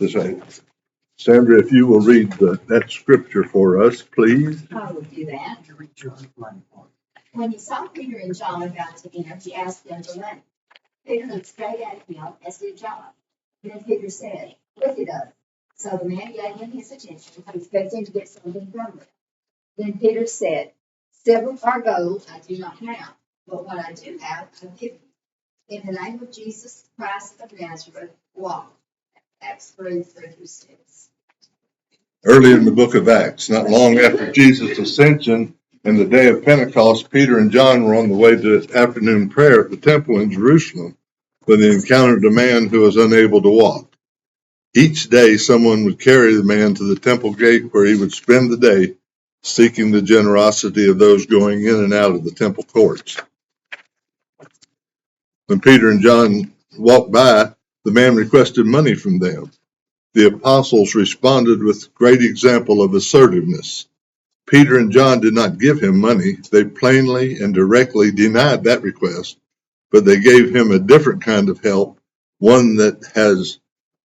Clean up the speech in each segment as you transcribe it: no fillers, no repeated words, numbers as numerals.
This way. Sandra, if you will read that scripture for us, please. I will do that. When he saw Peter and John about to enter, he asked them for money. Peter looked straight at him, as did John. Then Peter said, "Look at us." So the man gave him his attention, expecting to get something from them. Then Peter said, "Silver or gold I do not have, but what I do have I give you. In the name of Jesus Christ of Nazareth, walk." Acts 3:36. Early in the book of Acts, not long after Jesus' ascension and the day of Pentecost, Peter and John were on the way to afternoon prayer at the temple in Jerusalem when they encountered a man who was unable to walk. Each day, someone would carry the man to the temple gate where he would spend the day seeking the generosity of those going in and out of the temple courts. When Peter and John walked by, the man requested money from them. The apostles responded with a great example of assertiveness. Peter and John did not give him money. They plainly and directly denied that request, but they gave him a different kind of help, one that was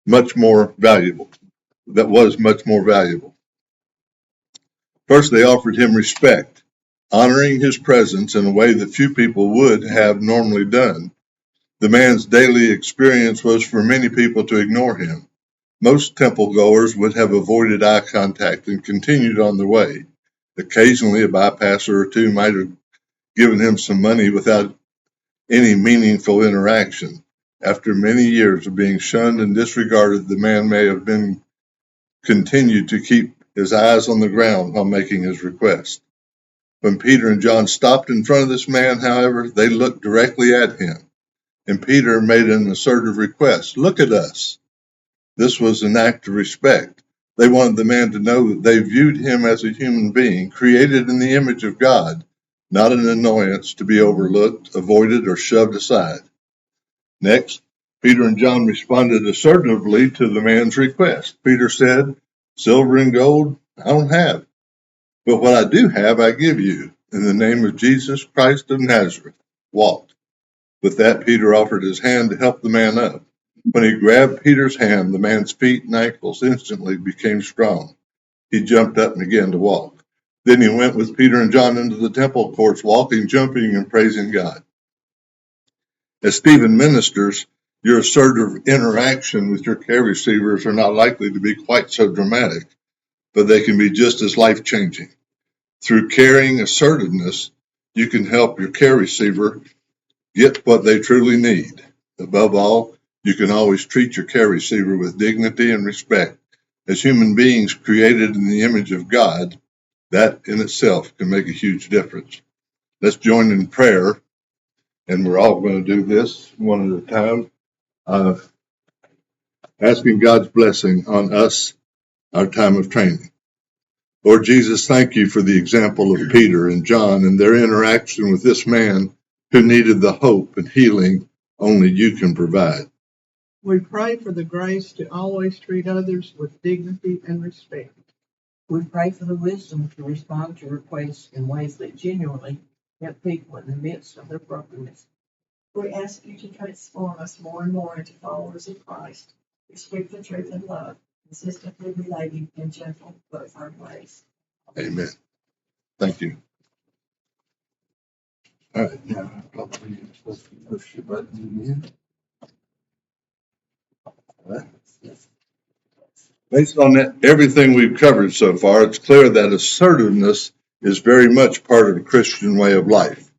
much more valuable. First, they offered him respect, honoring his presence in a way that few people would have normally done. The man's daily experience was for many people to ignore him. Most temple goers would have avoided eye contact and continued on their way. Occasionally, a bypasser or two might have given him some money without any meaningful interaction. After many years of being shunned and disregarded, the man may have been continued to keep his eyes on the ground while making his request. When Peter and John stopped in front of this man, however, they looked directly at him, and Peter made an assertive request. "Look at us." This was an act of respect. They wanted the man to know that they viewed him as a human being, created in the image of God, not an annoyance to be overlooked, avoided, or shoved aside. Next, Peter and John responded assertively to the man's request. Peter said, "Silver and gold I don't have, but what I do have I give you. In the name of Jesus Christ of Nazareth, walk." With that, Peter offered his hand to help the man up. When he grabbed Peter's hand, the man's feet and ankles instantly became strong. He jumped up and began to walk. Then he went with Peter and John into the temple courts, walking, jumping, and praising God. As Stephen ministers, your assertive interaction with your care receivers are not likely to be quite so dramatic, but they can be just as life-changing. Through caring assertiveness, you can help your care receiver get what they truly need. Above all, you can always treat your care receiver with dignity and respect. As human beings created in the image of God, that in itself can make a huge difference. Let's join in prayer, and we're all going to do this one at a time, asking God's blessing on us, our time of training. Lord Jesus, thank you for the example of Peter and John and their interaction with this man who needed the hope and healing only you can provide. We pray for the grace to always treat others with dignity and respect. We pray for the wisdom to respond to requests in ways that genuinely help people in the midst of their brokenness. We ask you to transform us more and more into followers of Christ, who speak the truth in love, consistently relating in gentle but firm ways. Amen. Thank you. All right, now probably you're supposed to push your button again. All right. Based on that, everything we've covered so far, it's clear that assertiveness is very much part of the Christian way of life.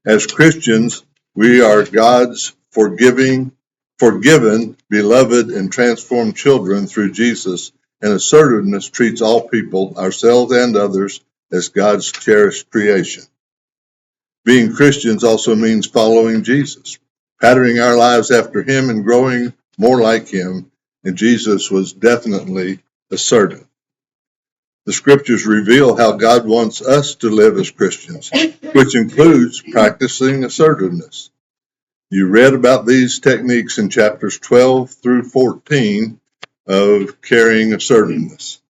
As Christians, we are God's forgiven, beloved, and transformed children through Jesus, and assertiveness treats all people, ourselves and others, as God's cherished creation. Being Christians also means following Jesus, patterning our lives after him and growing more like him, and Jesus was definitely assertive. The scriptures reveal how God wants us to live as Christians, which includes practicing assertiveness. You read about these techniques in chapters 12 through 14 of Carrying Assertiveness.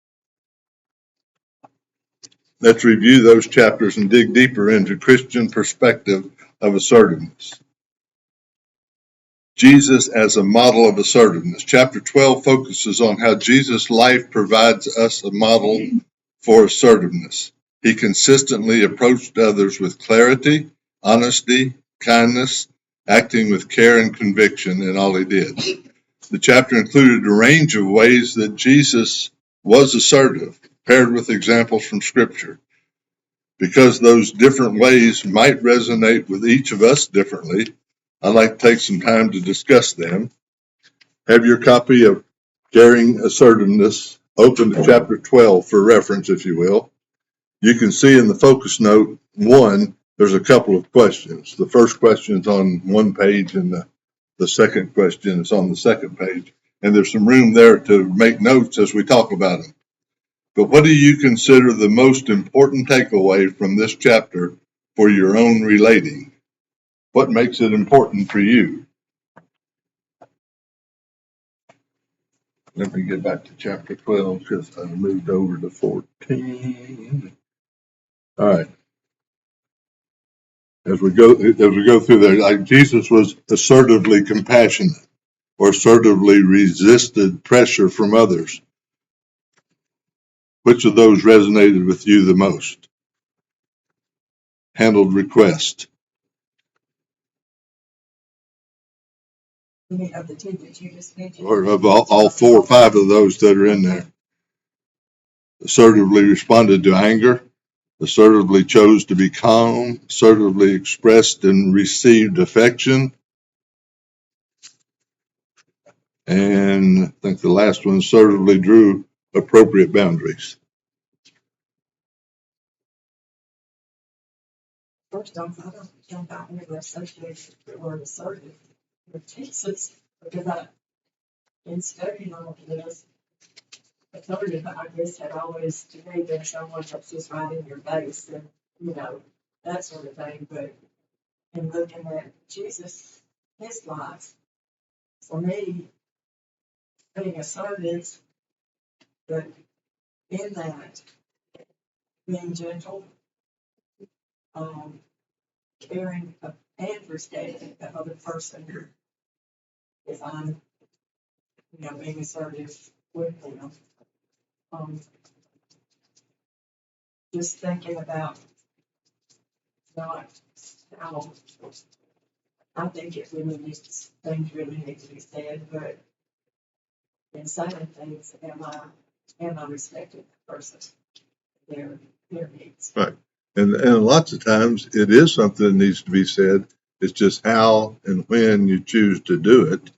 Let's review those chapters and dig deeper into Christian perspective of assertiveness. Jesus as a model of assertiveness. Chapter 12 focuses on how Jesus' life provides us a model for assertiveness. He consistently approached others with clarity, honesty, kindness, acting with care and conviction in all he did. The chapter included a range of ways that Jesus was assertive, paired with examples from Scripture. Because those different ways might resonate with each of us differently, I'd like to take some time to discuss them. Have your copy of Caring Assertiveness open to chapter 12 for reference, if you will. You can see in the focus note 1, there's a couple of questions. The first question is on one page, and the second question is on the second page. And there's some room there to make notes as we talk about them. But what do you consider the most important takeaway from this chapter for your own relating? What makes it important for you? Let me get back to chapter 12 because I moved over to 14. All right. As we go through there, like Jesus was assertively compassionate or assertively resisted pressure from others. Which of those resonated with you the most? Handled request. Any of the two that you just mentioned? Or of all 4 or 5 of those that are in there. Assertively responded to anger. Assertively chose to be calm. Assertively expressed and received affection. And I think the last one, assertively drew appropriate boundaries. First off, I don't think I ever associated the word assertive with Jesus, because in studying all of this, assertive, I guess, had always to me been someone that's just right in your face and, that sort of thing. But in looking at Jesus, his life, for me, being assertive, but in that, being gentle, caring and respecting the other person, if I'm, being assertive with them. Just thinking about not how I think it really needs, things really need to be said, but in saying things, am I respecting the person, their needs? Right. And lots of times it is something that needs to be said. It's just how and when you choose to do it,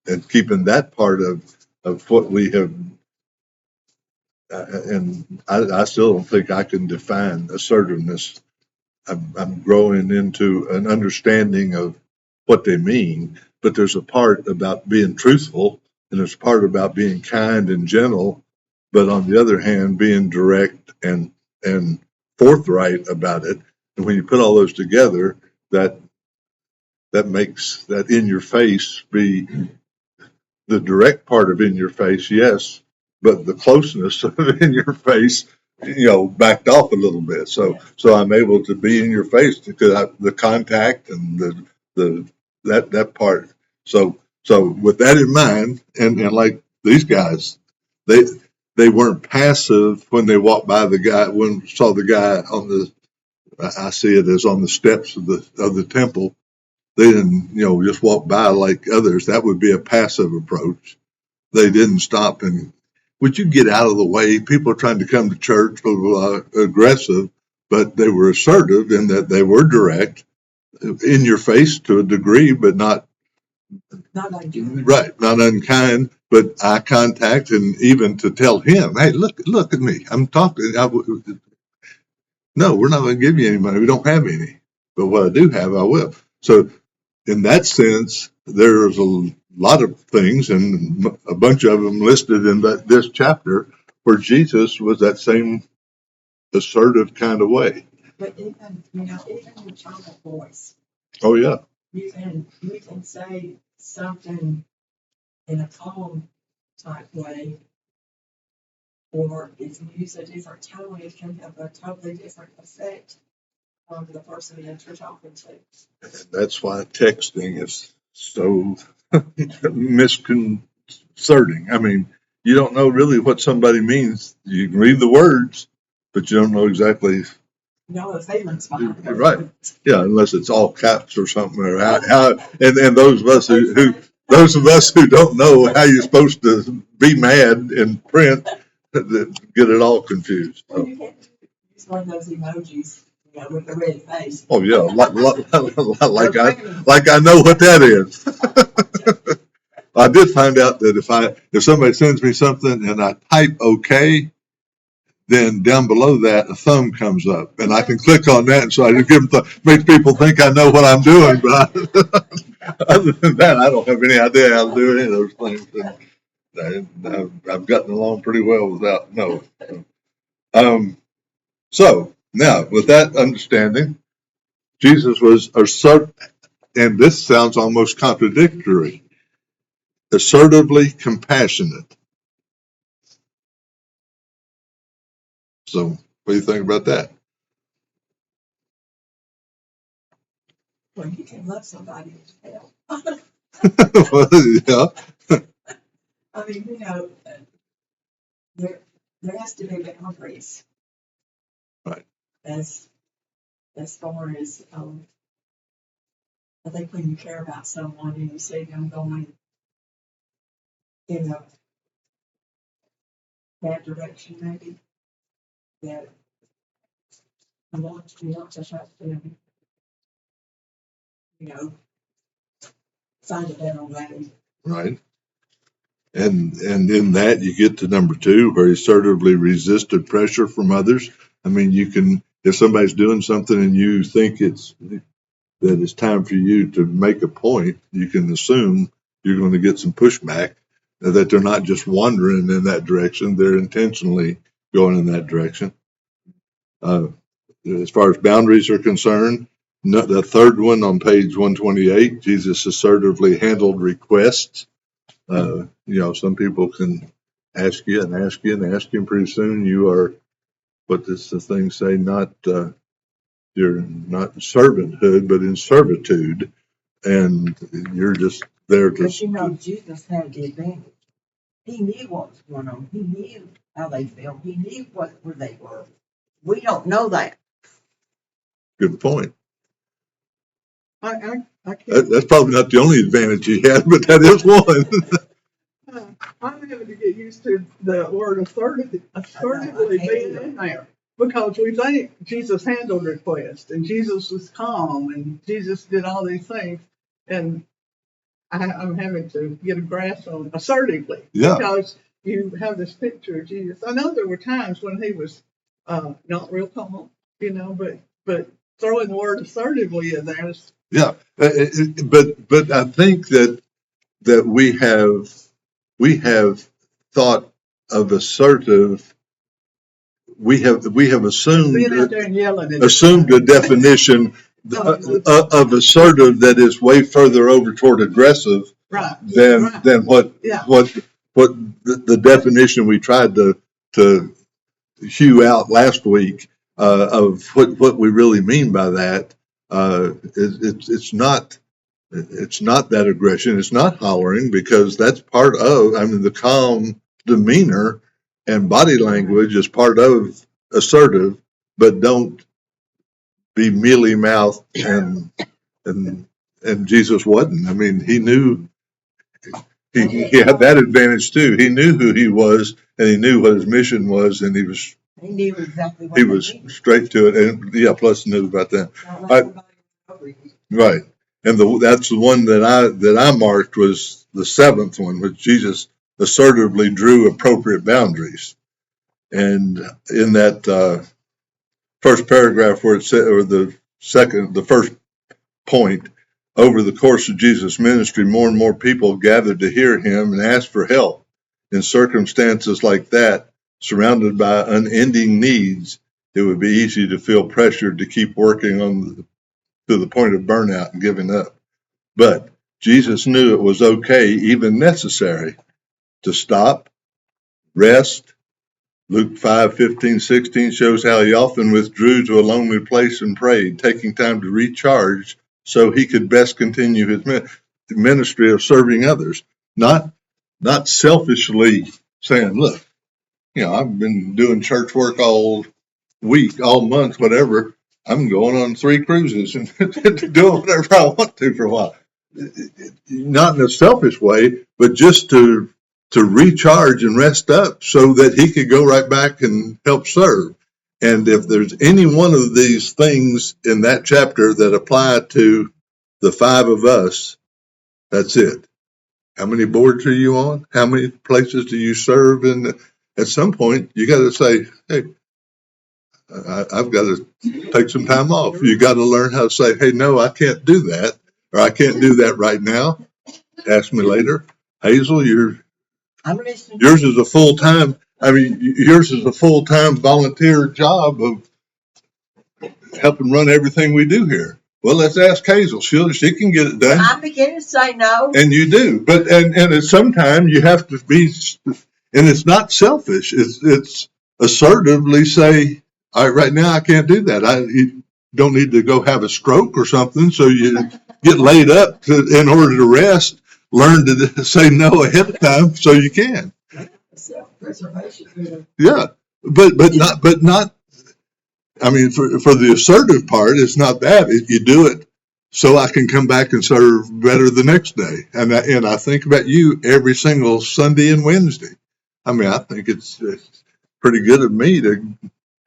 and keeping that part of what we have. And I still don't think I can define assertiveness. I'm growing into an understanding of what they mean, but there's a part about being truthful, and there's a part about being kind and gentle, but on the other hand, being direct and forthright about it. And when you put all those together, that makes that in your face be the direct part of in your face, yes, but the closeness of in your face, backed off a little bit. So I'm able to be in your face because the contact and that part. So with that in mind, and like these guys, they weren't passive when they walked by the guy, when saw the guy on the, I see it as on the steps of the temple. They didn't, just walk by like others. That would be a passive approach. They didn't stop and, would you get out of the way? People are trying to come to church, blah, blah, blah, aggressive, but they were assertive in that they were direct, in your face to a degree, but not right, not unkind, but eye contact, and even to tell him, hey, look at me, I'm talking. No, we're not going to give you any money. We don't have any, but what I do have, I will. So in that sense, there's a lot of things, and a bunch of them listed in this chapter, where Jesus was that same assertive kind of way. But even, even your tone of voice, Oh yeah, you can say something in a calm type way, or if you use a different tone, it can have a totally different effect on the person that you're talking to. that's why texting is so misconcerting. I mean, you don't know really what somebody means. You can read the words, but you don't know exactly. No, the feelings behind it. Right. Yeah, unless it's all caps or something, or how and those of us who don't know how you're supposed to be mad in print get it all confused. Well, So, you can't use one of those emojis, you know, with the red face. oh yeah, like I know what that is. I did find out that if somebody sends me something and I type OK, then down below that a thumb comes up, and I can click on that, and so I just give them makes people think I know what I'm doing. But other than that, I don't have any idea how to do any of those things. And I've gotten along pretty well without knowing. So now, with that understanding, Jesus was assertive, and this sounds almost contradictory. Assertively compassionate. So, what do you think about that? Well, you can love somebody as hell. Well, yeah, I mean, you know, there has to be boundaries. right. As far as I think when you care about someone and you see them going in a bad direction, maybe that you want to help them, you know, find a better way. Right. And in that you get to number 2, where he assertively resisted pressure from others. I mean, you can, if somebody's doing something and you think that it's time for you to make a point, you can assume you're going to get some pushback, that they're not just wandering in that direction, they're intentionally going in that direction. As far as boundaries are concerned, the third one on page 128, Jesus assertively handled requests. Some people can ask you and ask you and ask you, and pretty soon you are, what does the thing say, you're not in servanthood, but in servitude, and you're just there to. But you know, Jesus had the advantage. He knew what was going on. He knew how they felt. He knew where they were. We don't know that. Good point. I can't. That's probably not the only advantage he had, but that is one. I'm having to get used to the word assertively being in there, because we think Jesus handled requests and Jesus was calm and Jesus did all these things, and I'm having to get a grasp on assertively, Yeah. because you have this picture of Jesus. I know there were times when he was not real calm, but throwing the word assertively in there is. Yeah, but I think that we have thought of assertive. We have assumed Being out there and yelling a definition of assertive that is way further over toward aggressive, right, than what the definition we tried to hew out last week, of what we really mean by that. It's not that aggression. It's not hollering, because that's part of, I mean, the calm demeanor and body language is part of assertive, but don't be mealy mouthed, and Jesus wasn't. I mean, he knew he had that advantage too. He knew who he was, and he knew what his mission was, and he knew exactly what he was straight to it. And yeah, plus knew about that. Right. And that's the one that I marked, was the 7th one, which Jesus assertively drew appropriate boundaries. And in that first paragraph where it said, or the first point, over the course of Jesus' ministry, more and more people gathered to hear him and ask for help. In circumstances like that, surrounded by unending needs, it would be easy to feel pressured to keep working to the point of burnout and giving up. But Jesus knew it was okay, even necessary, to stop, rest. Luke 5:15-16 shows how he often withdrew to a lonely place and prayed, taking time to recharge so he could best continue his mission. ministry of serving others, not selfishly saying, look, I've been doing church work all week, all month, whatever. I'm going on 3 cruises and doing whatever I want to for a while. Not in a selfish way, but just to recharge and rest up so that he could go right back and help serve. And if there's any one of these things in that chapter that apply to the 5 of us, that's it. How many boards are you on? How many places do you serve? And at some point, you got to say, hey, I've got to take some time off. You got to learn how to say, hey, no, I can't do that, or I can't do that right now. Ask me later. Hazel, I'm listening. yours is a full-time, yours is a full-time volunteer job of helping run everything we do here. Well, let's ask Hazel. She can get it done. I'm beginning to say no. And you do. But, and sometimes you have to be, and it's not selfish. It's assertively say, all right, right now I can't do that. You don't need to go have a stroke or something. So you get laid up in order to rest. Learn to say no ahead of time so you can. Self-preservation. Yeah, but not. I mean, for the assertive part, it's not that. You do it so I can come back and serve better the next day. And I think about you every single Sunday and Wednesday. I mean, I think it's pretty good of me to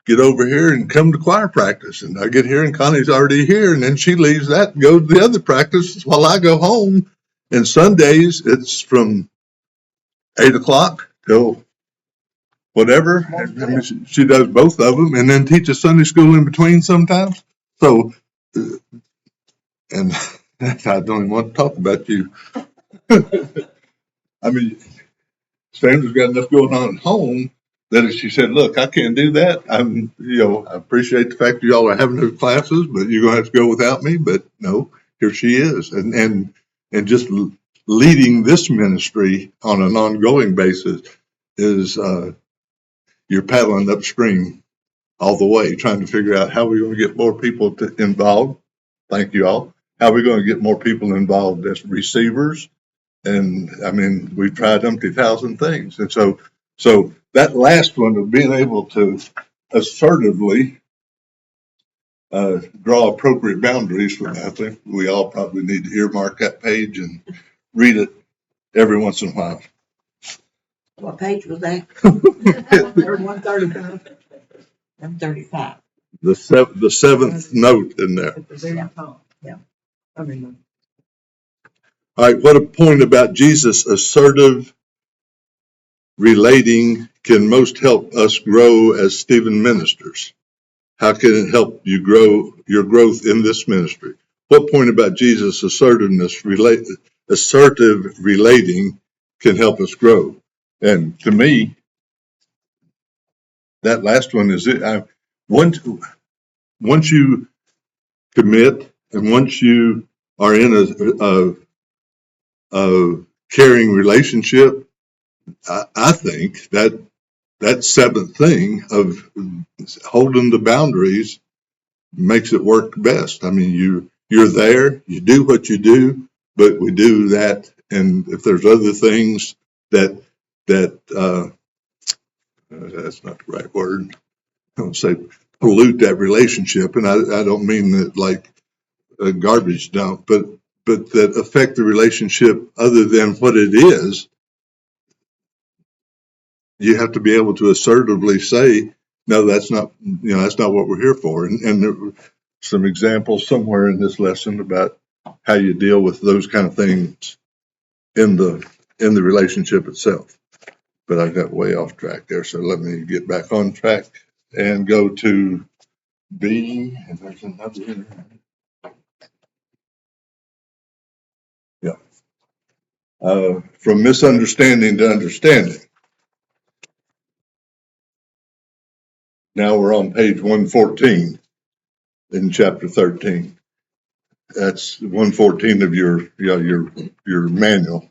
get over here and come to choir practice. And I get here and Connie's already here, and then she leaves that and goes to the other practice while I go home. And Sundays, it's from 8 o'clock till whatever. She does both of them and then teaches Sunday school in between sometimes. So, and I don't even want to talk about you. I mean, Sandra's got enough going on at home that if she said, look, I can't do that. I appreciate the fact that y'all are having those classes, but you're going to have to go without me. But no, here she is. And just leading this ministry on an ongoing basis is, you're paddling upstream all the way, trying to figure out how we're going to get more people involved. Thank you all. How are we going to get more people involved as receivers? And I mean, we've tried umpty thousand things. And so that last one of being able to assertively draw appropriate boundaries, I think we all probably need to earmark that page and read it every once in a while. What page was that? 135 I'm 35. The seventh note in there. at the very top. Yeah. I mean, All right, what a point about Jesus. Assertive relating can most help us grow as Stephen ministers. How can it help you grow your growth in this ministry? What point about Jesus' assertiveness, assertive relating can help us grow? And to me, that last one is it. Once you commit and once you are in a caring relationship, I think that seventh thing of holding the boundaries makes it work best. I mean, you're there, you do what you do, but we do that. And if there's other things that that's not the right word. I don't say pollute that relationship, and I don't mean that like a garbage dump, but that affect the relationship other than what it is. You have to be able to assertively say, no, that's not what we're here for. And there were some examples somewhere in this lesson about how you deal with those kind of things in the relationship itself. But I got way off track there, so let me get back on track and go to B. And there's another. Yeah. From misunderstanding to understanding. Now we're on page 114 in chapter 13. That's 114 of your manual.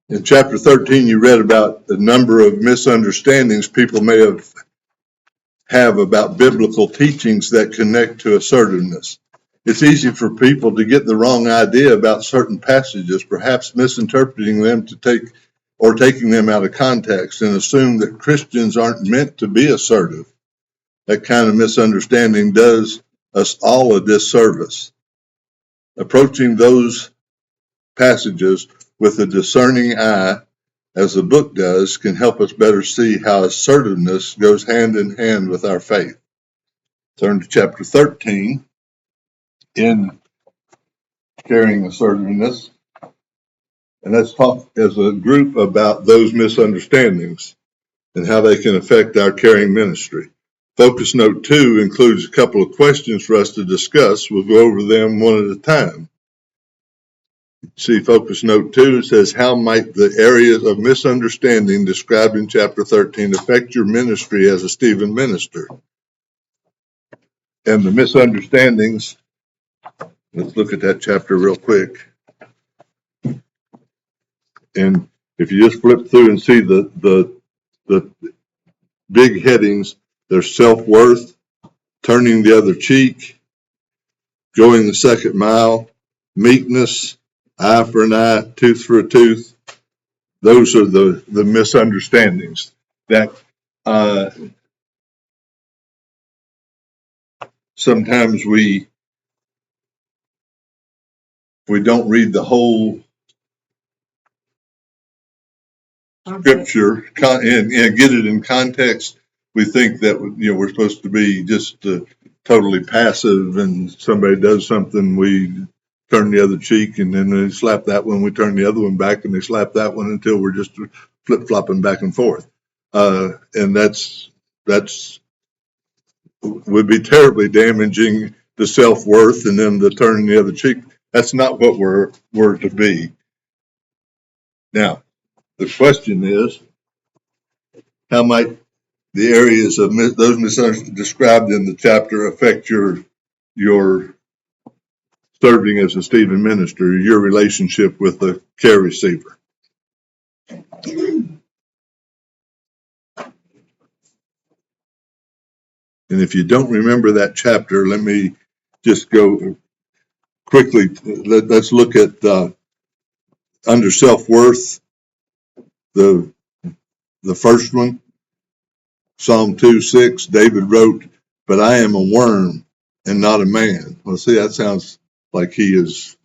In chapter 13, you read about the number of misunderstandings people may have about biblical teachings that connect to assertiveness. It's easy for people to get the wrong idea about certain passages, perhaps misinterpreting them taking them out of context, and assume that Christians aren't meant to be assertive. That kind of misunderstanding does us all a disservice. Approaching those passages with a discerning eye, as the book does, can help us better see how assertiveness goes hand in hand with our faith. Turn to chapter 13 in Carrying Assertiveness, and let's talk as a group about those misunderstandings and how they can affect our caring ministry. Focus note 2 includes a couple of questions for us to discuss. We'll go over them one at a time. See, focus note 2 says, how might the areas of misunderstanding described in chapter 13 affect your ministry as a Stephen minister? And the misunderstandings, let's look at that chapter real quick. And if you just flip through and see the big headings, there's self-worth, turning the other cheek, going the second mile, meekness, eye for an eye, tooth for a tooth. Those are the misunderstandings that sometimes we don't read the whole scripture and get it in context. We think that we're supposed to be just totally passive, and somebody does something, we turn the other cheek, and then they slap that one, we turn the other one back, and they slap that one until we're just flip-flopping back and forth. And that's would be terribly damaging to self-worth, and then the turning the other cheek. That's not what we're to be. Now, the question is, how might the areas of those misunderstandings described in the chapter affect your serving as a Stephen minister, your relationship with the care receiver? And if you don't remember that chapter, let me just go quickly. Let's look at under self-worth, the first one, Psalm 2:6. David wrote, "But I am a worm and not a man." Well, see, that sounds like he is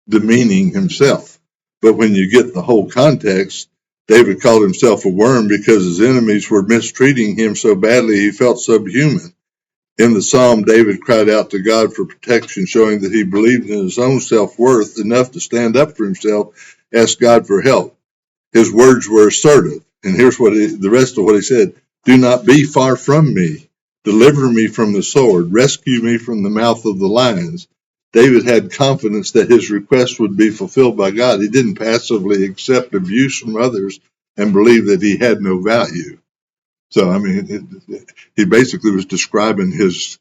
demeaning himself. But when you get the whole context, David called himself a worm because his enemies were mistreating him so badly he felt subhuman. In the psalm, David cried out to God for protection, showing that he believed in his own self-worth enough to stand up for himself, ask God for help. His words were assertive. And here's the rest of what he said. Do not be far from me. Deliver me from the sword. Rescue me from the mouth of the lions. David had confidence that his request would be fulfilled by God. He didn't passively accept abuse from others and believe that he had no value. So, I mean, he basically was describing his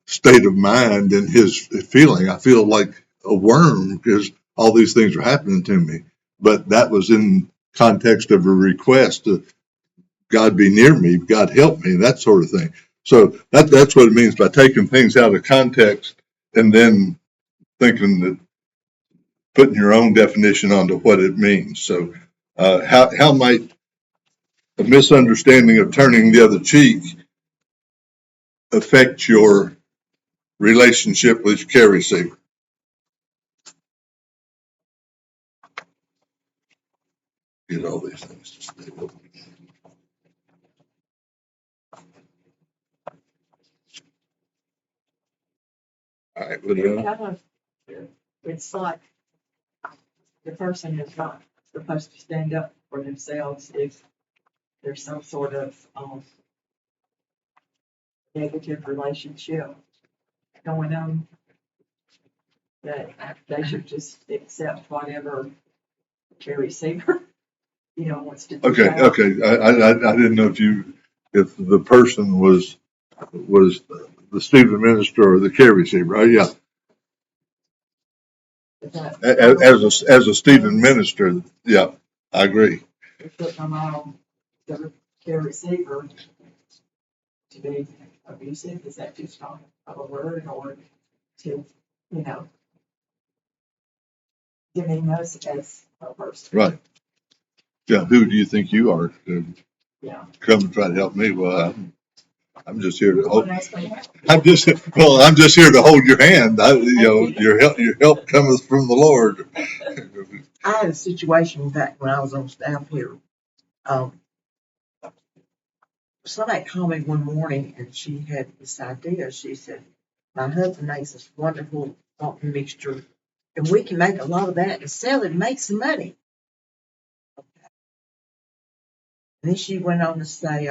state of mind and his feeling. I feel like a worm because all these things are happening to me. But that was in context of a request to God be near me, God help me, that sort of thing. So that's what it means by taking things out of context and then thinking that putting your own definition onto what it means. So how might a misunderstanding of turning the other cheek affect your relationship with your care receiver? Get all these things to stay open. All right, It's like the person is not supposed to stand up for themselves if there's some sort of negative relationship going on, that they should just accept whatever the receiver, wants to do. Okay. I didn't know if the person was the Stephen minister or the care receiver. Oh, yeah. As a Stephen minister, yeah, I agree. Put them on the care receiver to be abusive? Is that too strong of a word, or to, you know, demean us as a person? Right. Yeah. Who do you think you are to Yeah. come and try to help me? Well, I'm just here to You're the hold. one asking help. I'm just here to hold your hand. Your help cometh from the Lord. I had a situation back when I was on staff here. Um, Somebody called me one morning and she had this idea. She said, my husband makes this wonderful malt mixture and we can make a lot of that and sell it and make some money. And then she went on to say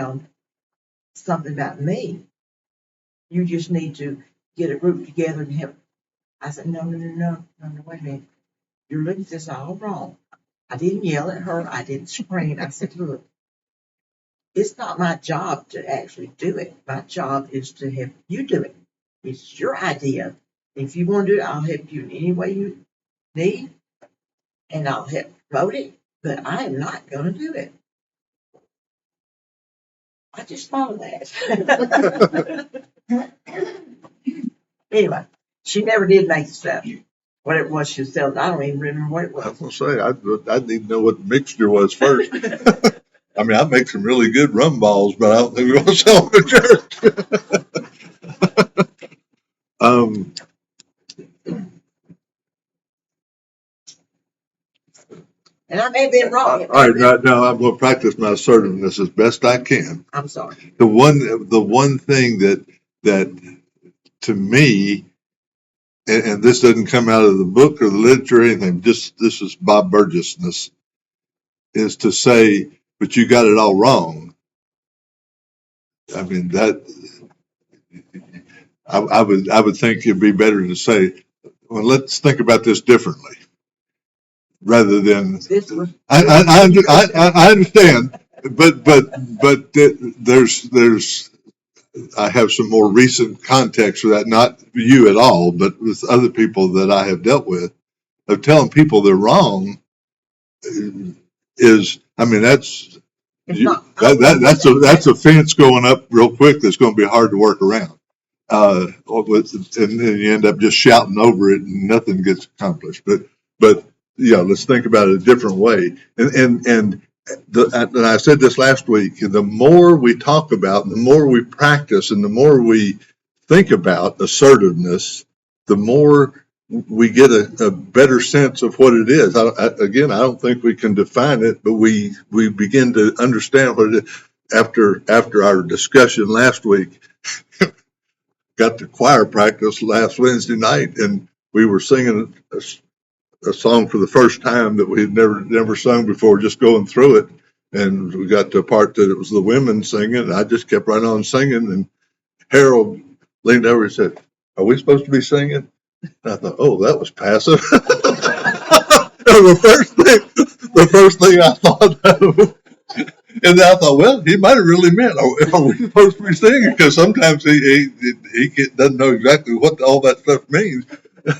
something about me. You just need to get a group together and help. I said, no, wait a minute. You're looking at this all wrong. I didn't yell at her. I didn't scream. I said, look, it's not my job to actually do it. My job is to help you do it. It's your idea. If you want to do it, I'll help you in any way you need, and I'll help promote it, but I am not going to do it. I just thought of that. Anyway, she never did make stuff. Whatever it was she was selling, I don't even remember what it I was was. gonna say I need to know what the mixture was first. I mean, I make some really good rum balls, but I don't think we're gonna sell them at church. um, And I may have been wrong. all right, now I'm going to practice my assertiveness as best I can. I'm sorry. The one thing that to me, and this doesn't come out of the book or the literature or anything, just this is Bob Burgessness, is to say, but you got it all wrong. I mean that I would think it'd be better to say, well, let's think about this differently, rather than I understand, but there's I have some more recent context for that, not you at all, but with other people that I have dealt with, of telling people they're wrong is, I mean, that's that's a fence going up real quick that's going to be hard to work around. And then you end up just shouting over it and nothing gets accomplished. But yeah, let's think about it a different way. And I said this last week, the more we talk about, the more we practice, and the more we think about assertiveness, the more we get a better sense of what it is. Again, I don't think we can define it, but we begin to understand what it is after our discussion last week. Got to choir practice last Wednesday night, and we were singing a song for the first time that we had never sung before, just going through it. And we got to a part that it was the women singing, and I just kept right on singing. And Harold leaned over and said, "Are we supposed to be singing?" And I thought, "Oh, that was passive." The first thing I thought of. And then I thought, well, he might have really meant, are we supposed to be singing? Because sometimes he doesn't know exactly what all that stuff means. But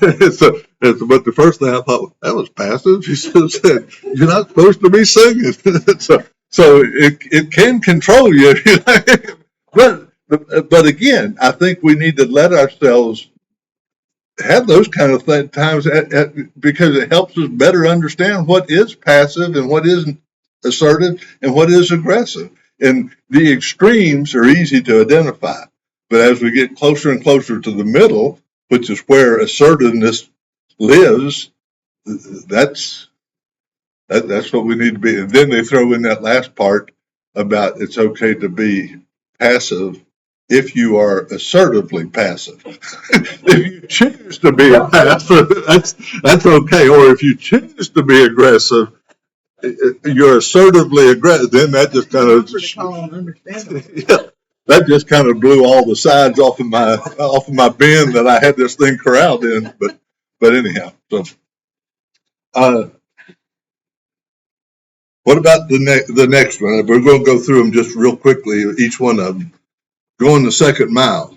the first thing I thought, that was passive. He said, you're not supposed to be singing. So it can control you. But again, I think we need to let ourselves have those kind of times because it helps us better understand what is passive and what isn't assertive and what is aggressive. And the extremes are easy to identify. But as we get closer and closer to the middle, which is where assertiveness lives, that's what we need to be. And then they throw in that last part about it's okay to be passive if you are assertively passive. If you choose to be a passive, that's okay. Or if you choose to be aggressive, you're assertively aggressive. Then that just kind of yeah, that just kind of blew all the sides off of my bin that I had this thing corralled in. But anyhow, so what about the next one? We're going to go through them just real quickly, each one of them. Going the second mile.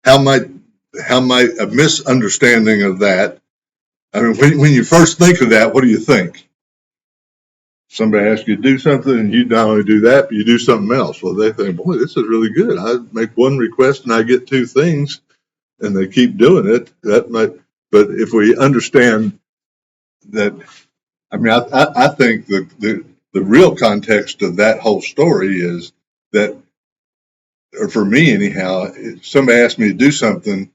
How might a misunderstanding of that? I mean, when you first think of that, what do you think? somebody asks you to do something and you not only do that, but you do something else. Well, they think, boy, this is really good. I make one request and I get two things, and they keep doing it. That might, but if we understand that, I mean, I think the real context of that whole story is that, or for me anyhow, if somebody asks me to do something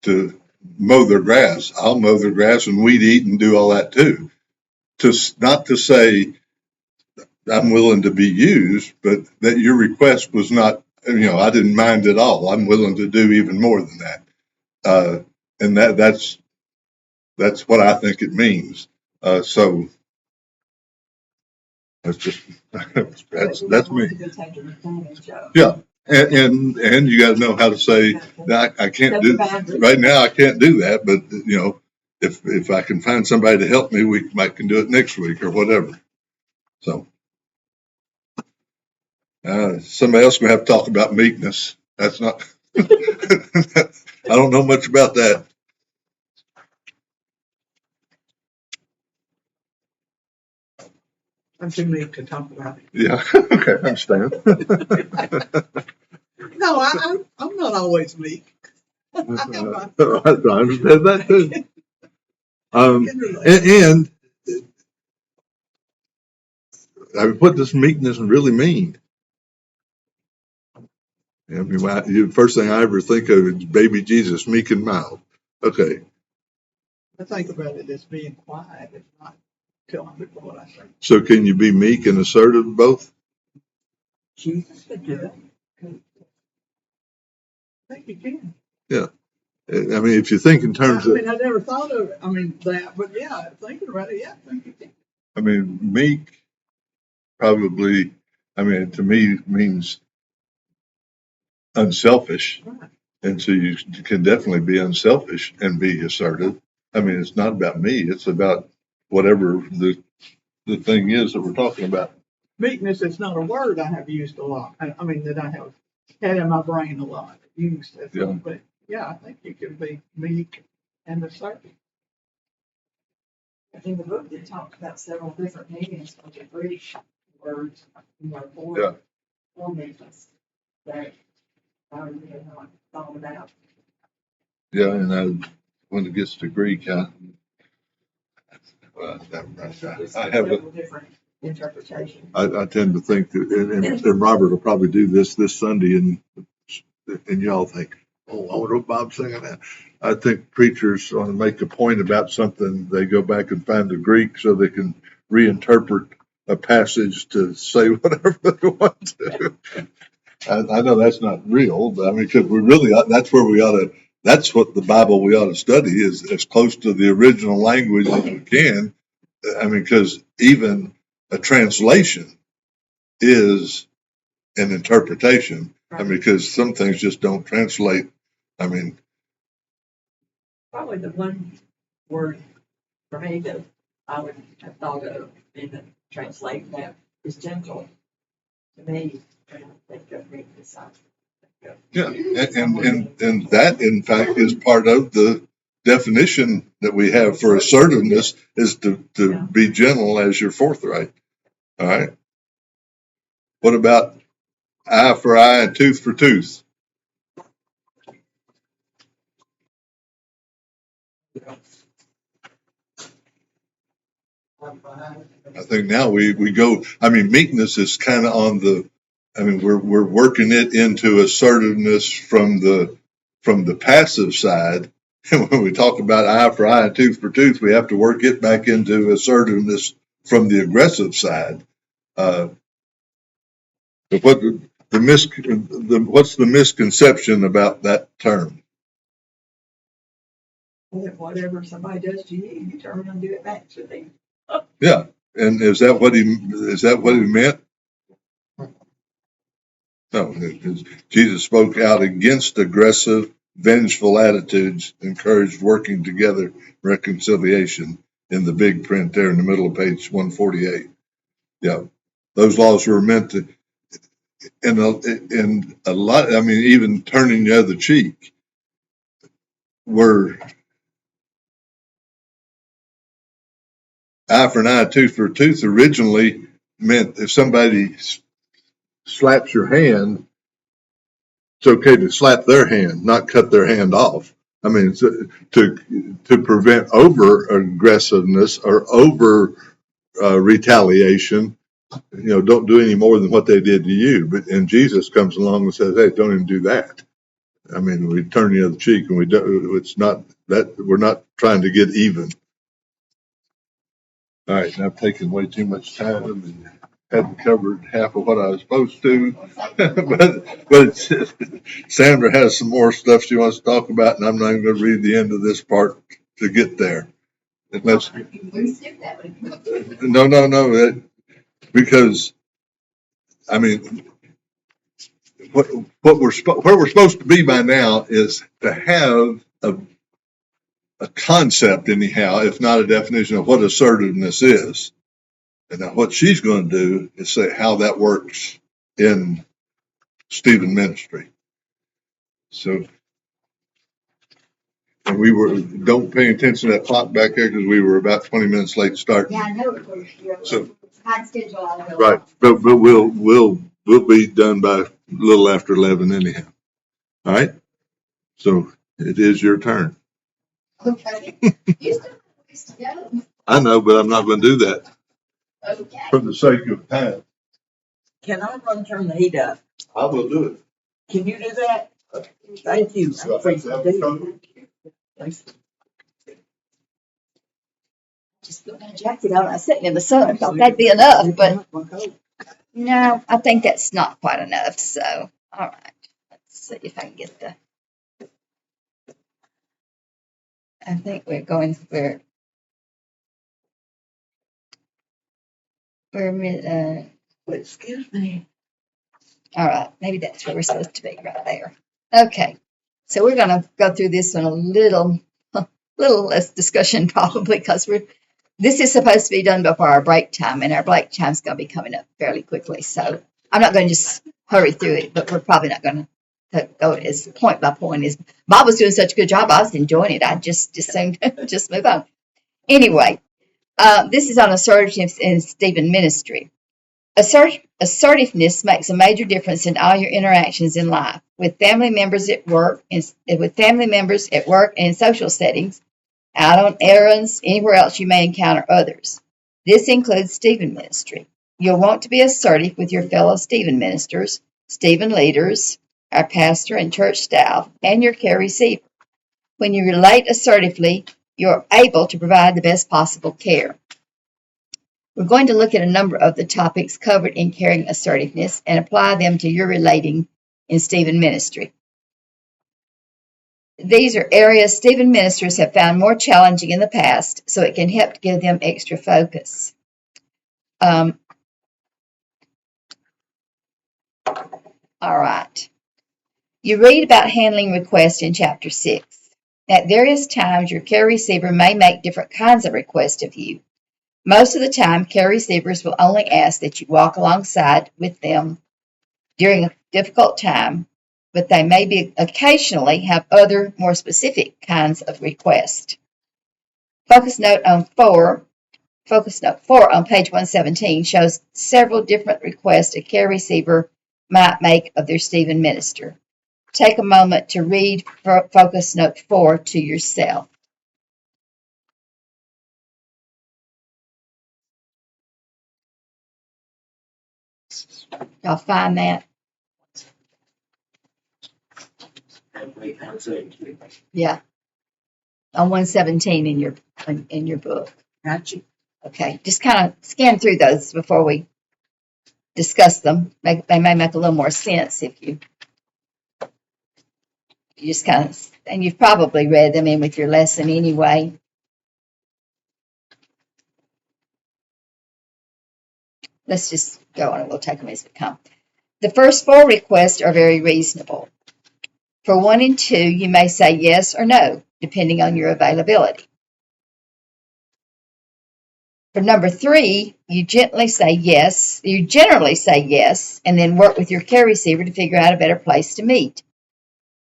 to mow their grass, I'll mow their grass and weed eat and do all that too. Not to say I'm willing to be used, but that your request was not, I didn't mind at all. I'm willing to do even more than that. And that's what I think it means. So that's just, that's me. Yeah. And you got to know how to say, I can't do right now. I can't do that, but if I can find somebody to help me, we might can do it next week or whatever. So somebody else gonna have to talk about meekness. That's not. I don't know much about that. I'm too meek to talk about it. Yeah. Okay, I understand. No, I'm not always meek. I understand that too. And what does meekness really mean? I mean, the first thing I ever think of is baby Jesus, meek and mild. Okay. I think about it as being quiet and not telling people what I think. So can you be meek and assertive both? Jesus could do it. I think you can. Yeah. I mean, if you think in terms I of, mean, I never thought of it. I mean, that, but yeah, thinking about it, yeah, I think you can. I mean, meek probably, I mean, to me means unselfish. Right. And so you can definitely be unselfish and be assertive. I mean, it's not about me. It's about whatever the thing is that we're talking about. Meekness is not a word I have used a lot. I mean, that I have had in my brain a lot. Used as Yeah. but yeah, I think you can be meek and assertive. In the book, it talked about several different meanings of the Greek words, Yeah. for meekness that I really have not thought about. Yeah. And when it gets to Greek, I There's have several different interpretations. I tend to think that, and Robert will probably do this Sunday, and y'all think, oh, I wonder what Bob's saying that. I think preachers want to make a point about something, they go back and find the Greek so they can reinterpret a passage to say whatever they want to. I know that's not real, but I mean, because we really, that's where we ought to, that's what the Bible we ought to study is as close to the original language as we can. I mean, because even a translation is an interpretation. I mean, because some things just don't translate. I mean, Probably the one word for me that I would have thought of in the translate that is gentle. To me, when I think of meekness, I think of yeah, and that in fact is part of the definition that we have for assertiveness is to Yeah. be gentle as you're forthright. All right. What about eye for eye and tooth for tooth? I think now we go, I mean, meekness is kind of on the, I mean, we're working it into assertiveness from the passive side. And when we talk about eye for eye and tooth for tooth, we have to work it back into assertiveness from the aggressive side. But what's the misconception about that term? that whatever somebody does to you, you turn and do it back to them. Yeah. And is that what he meant? No, because Jesus spoke out against aggressive, vengeful attitudes, encouraged working together, reconciliation in the big print there in the middle of page 148. Yeah, those laws were meant to, and a lot, I mean, even turning the other cheek were, eye for an eye, tooth for a tooth originally meant if somebody slaps your hand, it's okay to slap their hand, not cut their hand off. I mean, to prevent over aggressiveness or over retaliation. Don't do any more than what they did to you. And Jesus comes along and says, "Hey, don't even do that." I mean, we turn the other cheek, and we do. It's not that we're not trying to get even. All right, and I've taken way too much time and hadn't covered half of what I was supposed to. but Sandra has some more stuff she wants to talk about, and I'm not even going to read the end of this part to get there. Unless, We skipped that one. no, because I mean, where we're supposed to be by now is to have a concept, anyhow, if not a definition of what assertiveness is. And now what she's going to do is say how that works in Stephen ministry. So, and don't pay attention to that clock back there because we were about 20 minutes late starting. Yeah, I know it was, So, high schedule all the way. right, but we'll be done by a little after 11 anyhow. All right. So it is your turn. Okay. You still have ways to go. I know, but I'm not going to do that Okay. for the sake of time. Can I run turn the heat up? I will do it. Can you do that? Thank you. So I think that was covered. Just put my jacket on. I was sitting in the sun. I thought that'd be enough, but no, I think that's not quite enough. So, all right. Let's see if I can get the. I think we're Excuse me. all right. Maybe that's where we're supposed to be right there. Okay. So we're going to go through this one a little less discussion probably because this is supposed to be done before our break time, and our break time's going to be coming up fairly quickly. So I'm not going to just hurry through it, but we're probably not going to go as point by point. As Bob was doing such a good job, I was enjoying it. I just assumed just move on. Anyway, this is on assertiveness in Stephen ministry. Assertiveness makes a major difference in all your interactions in life, with family members at work, and in social settings, out on errands, anywhere else you may encounter others. This includes Stephen ministry. You'll want to be assertive with your fellow Stephen ministers, Stephen leaders, our pastor and church staff, and your care receiver. When you relate assertively, you're able to provide the best possible care. We're going to look at a number of the topics covered in caring assertiveness and apply them to your relating in Stephen ministry. These are areas Stephen ministers have found more challenging in the past, so it can help to give them extra focus. All right. You read about handling requests in chapter 6. At various times, your care receiver may make different kinds of requests of you. Most of the time, care receivers will only ask that you walk alongside with them during a difficult time, but they may occasionally have other, more specific kinds of requests. Focus note 4 on page 117 shows several different requests a care receiver might make of their Stephen minister. Take a moment to read focus note 4 to yourself. Y'all find that? Yeah. On 117 in your book. Gotcha. Okay. Just kind of scan through those before we discuss them. They may make a little more sense if you just kind of, and you've probably read them in with your lesson anyway. Let's just go on and we'll take them as they come. The first 4 requests are very reasonable. For 1 and 2, you may say yes or no, depending on your availability. For number 3, you generally say yes, and then work with your care receiver to figure out a better place to meet.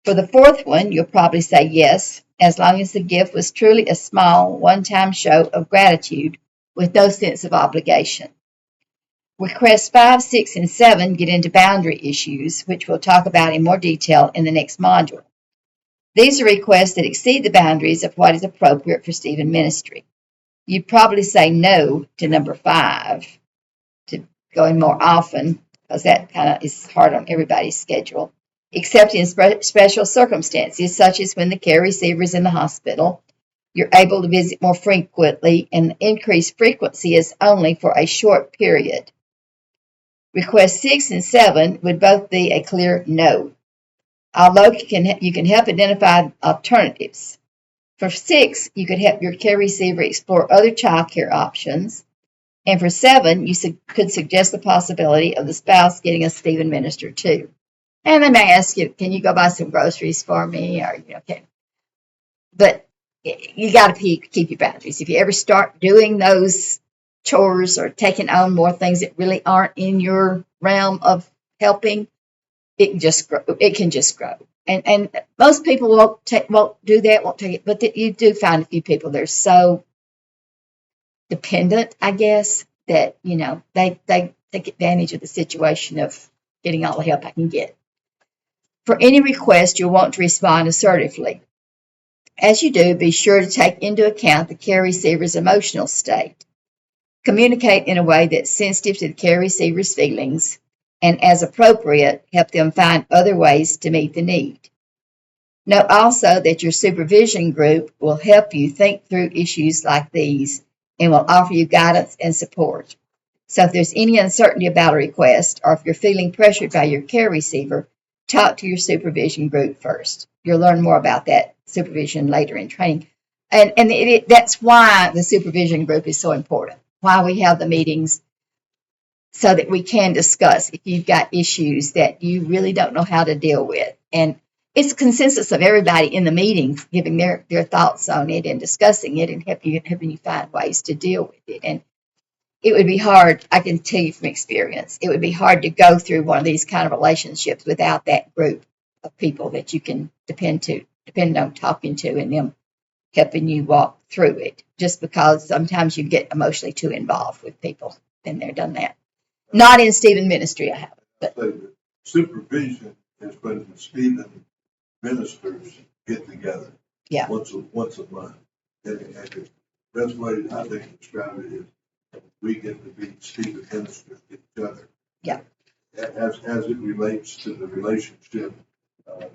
For the 4th one, you'll probably say yes, as long as the gift was truly a small, one-time show of gratitude with no sense of obligation. Requests 5, 6, and 7 get into boundary issues, which we'll talk about in more detail in the next module. These are requests that exceed the boundaries of what is appropriate for Stephen ministry. You'd probably say no to number 5, to going more often, because that kind of is hard on everybody's schedule, except in special circumstances, such as when the care receiver is in the hospital. You're able to visit more frequently, and the increased frequency is only for a short period. Requests 6 and 7 would both be a clear no, although you can help identify alternatives. For 6, you could help your care receiver explore other child care options. And for 7, you could suggest the possibility of the spouse getting a Stephen minister too. And they may ask you, can you go buy some groceries for me? Or, okay. But you got to keep your boundaries. If you ever start doing those chores or taking on more things that really aren't in your realm of helping, it can just grow. And most people won't do that, won't take it. But you do find a few people that are so dependent, I guess, that, they take advantage of the situation of getting all the help I can get. For any request, you'll want to respond assertively. As you do, be sure to take into account the care receiver's emotional state. Communicate in a way that's sensitive to the care receiver's feelings, and as appropriate, help them find other ways to meet the need. Note also that your supervision group will help you think through issues like these and will offer you guidance and support. So if there's any uncertainty about a request, or if you're feeling pressured by your care receiver, talk to your supervision group first. You'll learn more about that supervision later in training. And that's why the supervision group is so important, why we have the meetings, so that we can discuss if you've got issues that you really don't know how to deal with. And it's a consensus of everybody in the meeting giving their thoughts on it and discussing it and helping you find ways to deal with it. And it would be hard, I can tell you from experience, it would be hard to go through one of these kind of relationships without that group of people that you can depend on talking to and them helping you walk through it, just because sometimes you get emotionally too involved with people. Been there, done that. Not in Stephen ministry, I haven't. But The supervision is when the Stephen ministers get together. Yeah. Once a month. And the best way I think to describe it is we get to be Stephen ministers to each other. Yeah. As it relates to the relationship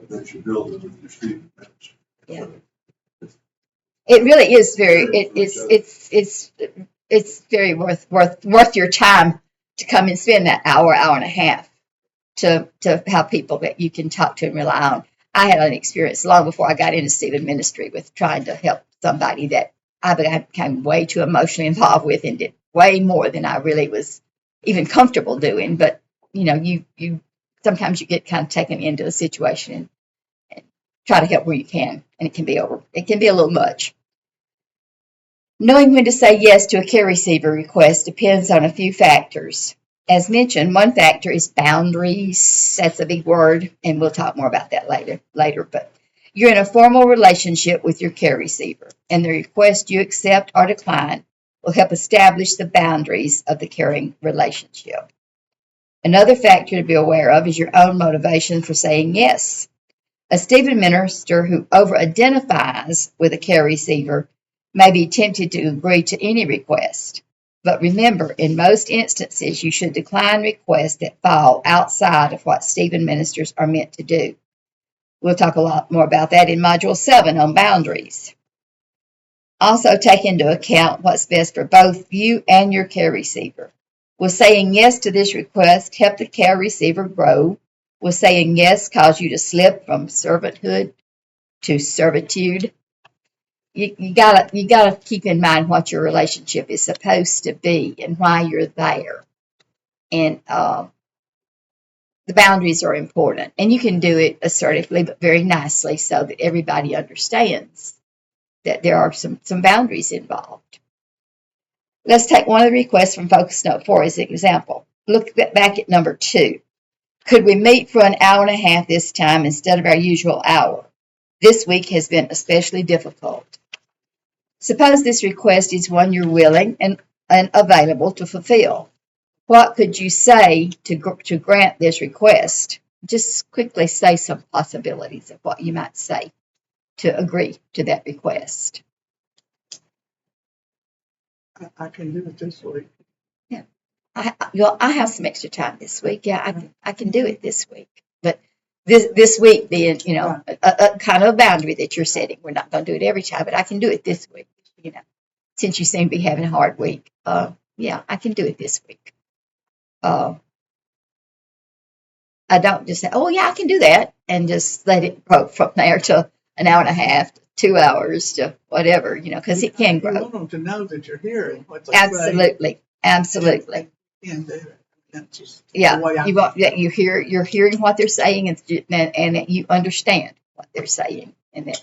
that you're building with your Stephen minister. Yeah. It really is it's very worth your time to come and spend that hour and a half to have people that you can talk to and rely on. I had an experience long before I got into Stephen ministry with trying to help somebody that I became way too emotionally involved with and did way more than I really was even comfortable doing. But you sometimes you get kind of taken into a situation and try to help where you can, and it can be a little much. Knowing when to say yes to a care receiver request depends on a few factors. As mentioned, one factor is boundaries. That's a big word, and we'll talk more about that later. But you're in a formal relationship with your care receiver, and the request you accept or decline will help establish the boundaries of the caring relationship. Another factor to be aware of is your own motivation for saying yes. A Stephen minister who over-identifies with a care receiver may be tempted to agree to any request. But remember, in most instances, you should decline requests that fall outside of what Stephen ministers are meant to do. We'll talk a lot more about that in Module 7 on boundaries. Also, take into account what's best for both you and your care receiver. Will saying yes to this request help the care receiver grow? Will saying yes cause you to slip from servanthood to servitude? You gotta keep in mind what your relationship is supposed to be and why you're there. And the boundaries are important. And you can do it assertively, but very nicely, so that everybody understands that there are some boundaries involved. Let's take one of the requests from Focus Note 4 as an example. Look back at number 2. Could we meet for an hour and a half this time instead of our usual hour? This week has been especially difficult. Suppose this request is one you're willing and and available to fulfill. What could you say to grant this request? Just quickly say some possibilities of what you might say to agree to that request. I can do it this week. Yeah, I have some extra time this week. Yeah, I can do it this week. But this week being, a kind of a boundary that you're setting. We're not going to do it every time, but I can do it this week. Since you seem to be having a hard week, yeah, I can do it this week. I don't just say, oh yeah, I can do that, and just let it grow from there to an hour and a half, to 2 hours, to whatever, because it can You grow. want them to know that you're hearing what they Absolutely, absolutely. say. And do it. That's just the Yeah, way I you're hearing what they're saying, and that you understand what they're saying, and that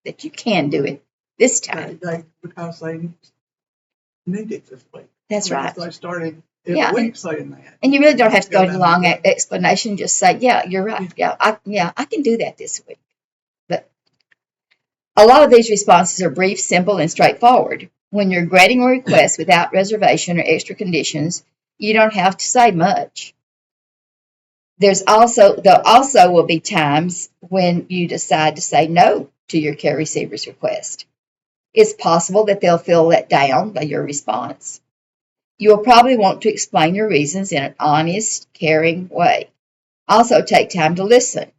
that you can do it this time. because they need it this week. That's right. They started Yeah, every week saying that. And you really don't have to go into down long the- explanation. Just say, yeah, you're right. Yeah, I can do that this week. But a lot of these responses are brief, simple, and straightforward. When you're granting a request without reservation or extra conditions, you don't have to say much. There also will be times when you decide to say no to your care receiver's request. It's possible that they'll feel let down by your response. You will probably want to explain your reasons in an honest, caring way. Also, take time to listen.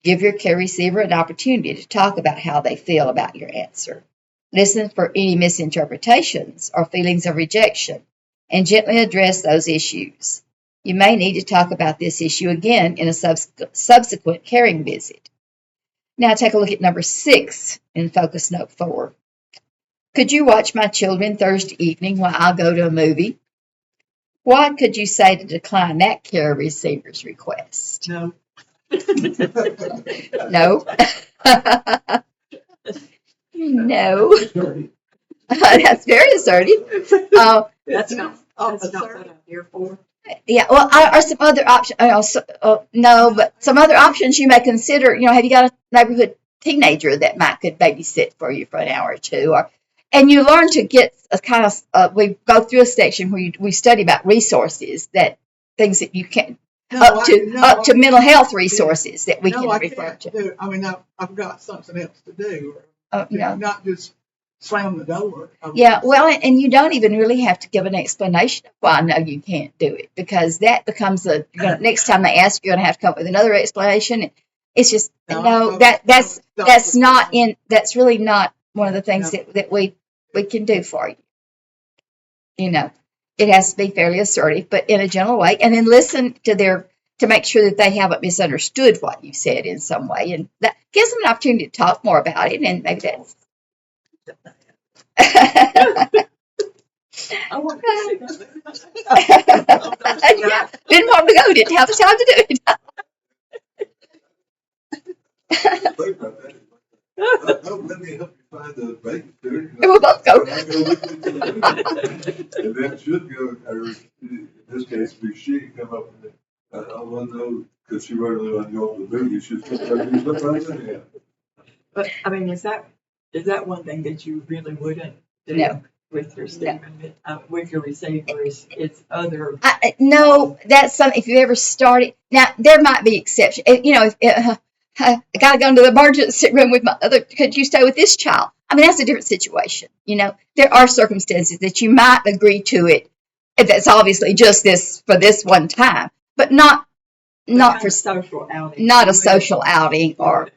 Give your care receiver an opportunity to talk about how they feel about your answer. Listen for any misinterpretations or feelings of rejection, and gently address those issues. You may need to talk about this issue again in a subsequent caring visit. Now take a look at number 6 in Focus Note 4. Could you watch my children Thursday evening while I go to a movie? What could you say to decline that care receiver's request? No. No. No. That's very assertive. That's not what I'm here for. Yeah, well, are some other options? No, but some other options you may consider. Have you got a neighborhood teenager that could babysit for you for an hour or two, and you learn to get a kind of. We go through a section where we study about resources, things that you can up to mental health resources that we can refer to. I've got something else to do. No. Not just slam the door. Yeah, well, and you don't even really have to give an explanation of why no, you can't do it, because that becomes next time they ask, you're going to have to come up with another explanation. It's just that's really not one of the things that we can do for you. It has to be fairly assertive, but in a general way, and then listen to make sure that they haven't misunderstood what you said in some way, and that gives them an opportunity to talk more about it, and maybe that's. I want to see that. Yeah, didn't want to go, didn't have the time to do it. Let me help you find the babysitter. We'll both go. And then should go, or in this case, be she come up with it. I want to know, because she really wasn't going to the movie, she's going to do something like that. But is that one thing that you really wouldn't do? No. With your statement, with your receiver, it's other. No, that's something. If you ever started, now there might be exceptions. If I gotta go into the emergency room with my other. Could you stay with this child? That's a different situation. There are circumstances that you might agree to it. That's obviously just this for this one time, but not for social outing. Not a social outing or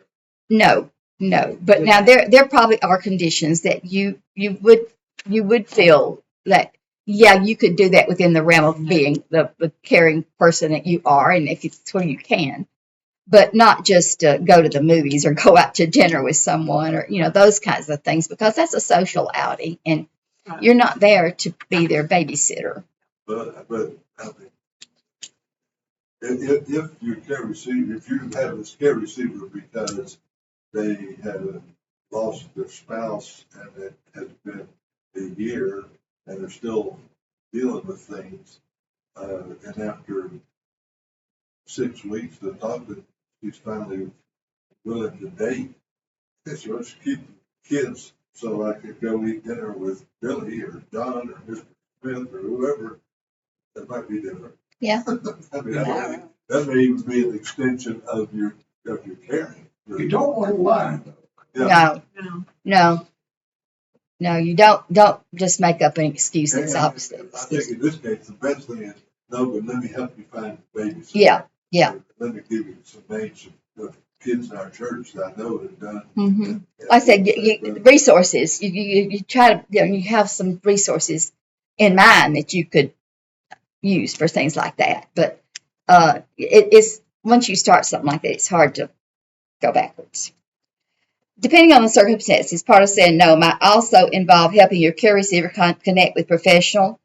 no. But now there probably are conditions that you would feel that, yeah, you could do that within the realm of being the caring person that you are, and if it's where you can, but not just go to the movies or go out to dinner with someone or, those kinds of things, because that's a social outing, and you're not there to be their babysitter. But if your care receiver, if you have this care receiver because they have lost their spouse and it has been a year and they're still dealing with things, and after 6 weeks of talking, she's finally willing to date. She wants to keep kids so I could go eat dinner with Billy or John or Mr. Smith or whoever, that might be different. Yeah. I mean, that may even be an extension of your caring. You don't want to lie. Yeah. No, no, no, you don't just make up an excuse that's And obviously. I think in this case, the best thing is, no, but let me help you find a babysitter. Yeah, yeah. Let me give you some names of kids in our church that I know have done. Mm-hmm. Like I said, resources. You try to, you have some resources in mind that you could use for things like that. But it's once you start something like that, it's hard to go backwards. Depending on the circumstances, part of saying no might also involve helping your care receiver connect with professional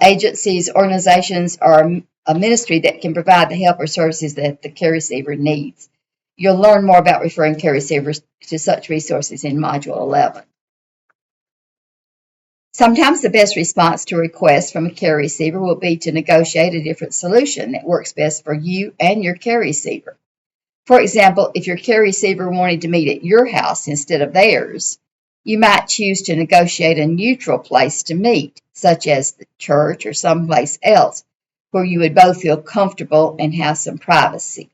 agencies, organizations, or a ministry that can provide the help or services that the care receiver needs. You'll learn more about referring care receivers to such resources in Module 11. Sometimes the best response to requests from a care receiver will be to negotiate a different solution that works best for you and your care receiver. For example, if your care receiver wanted to meet at your house instead of theirs, you might choose to negotiate a neutral place to meet, such as the church or someplace else, where you would both feel comfortable and have some privacy.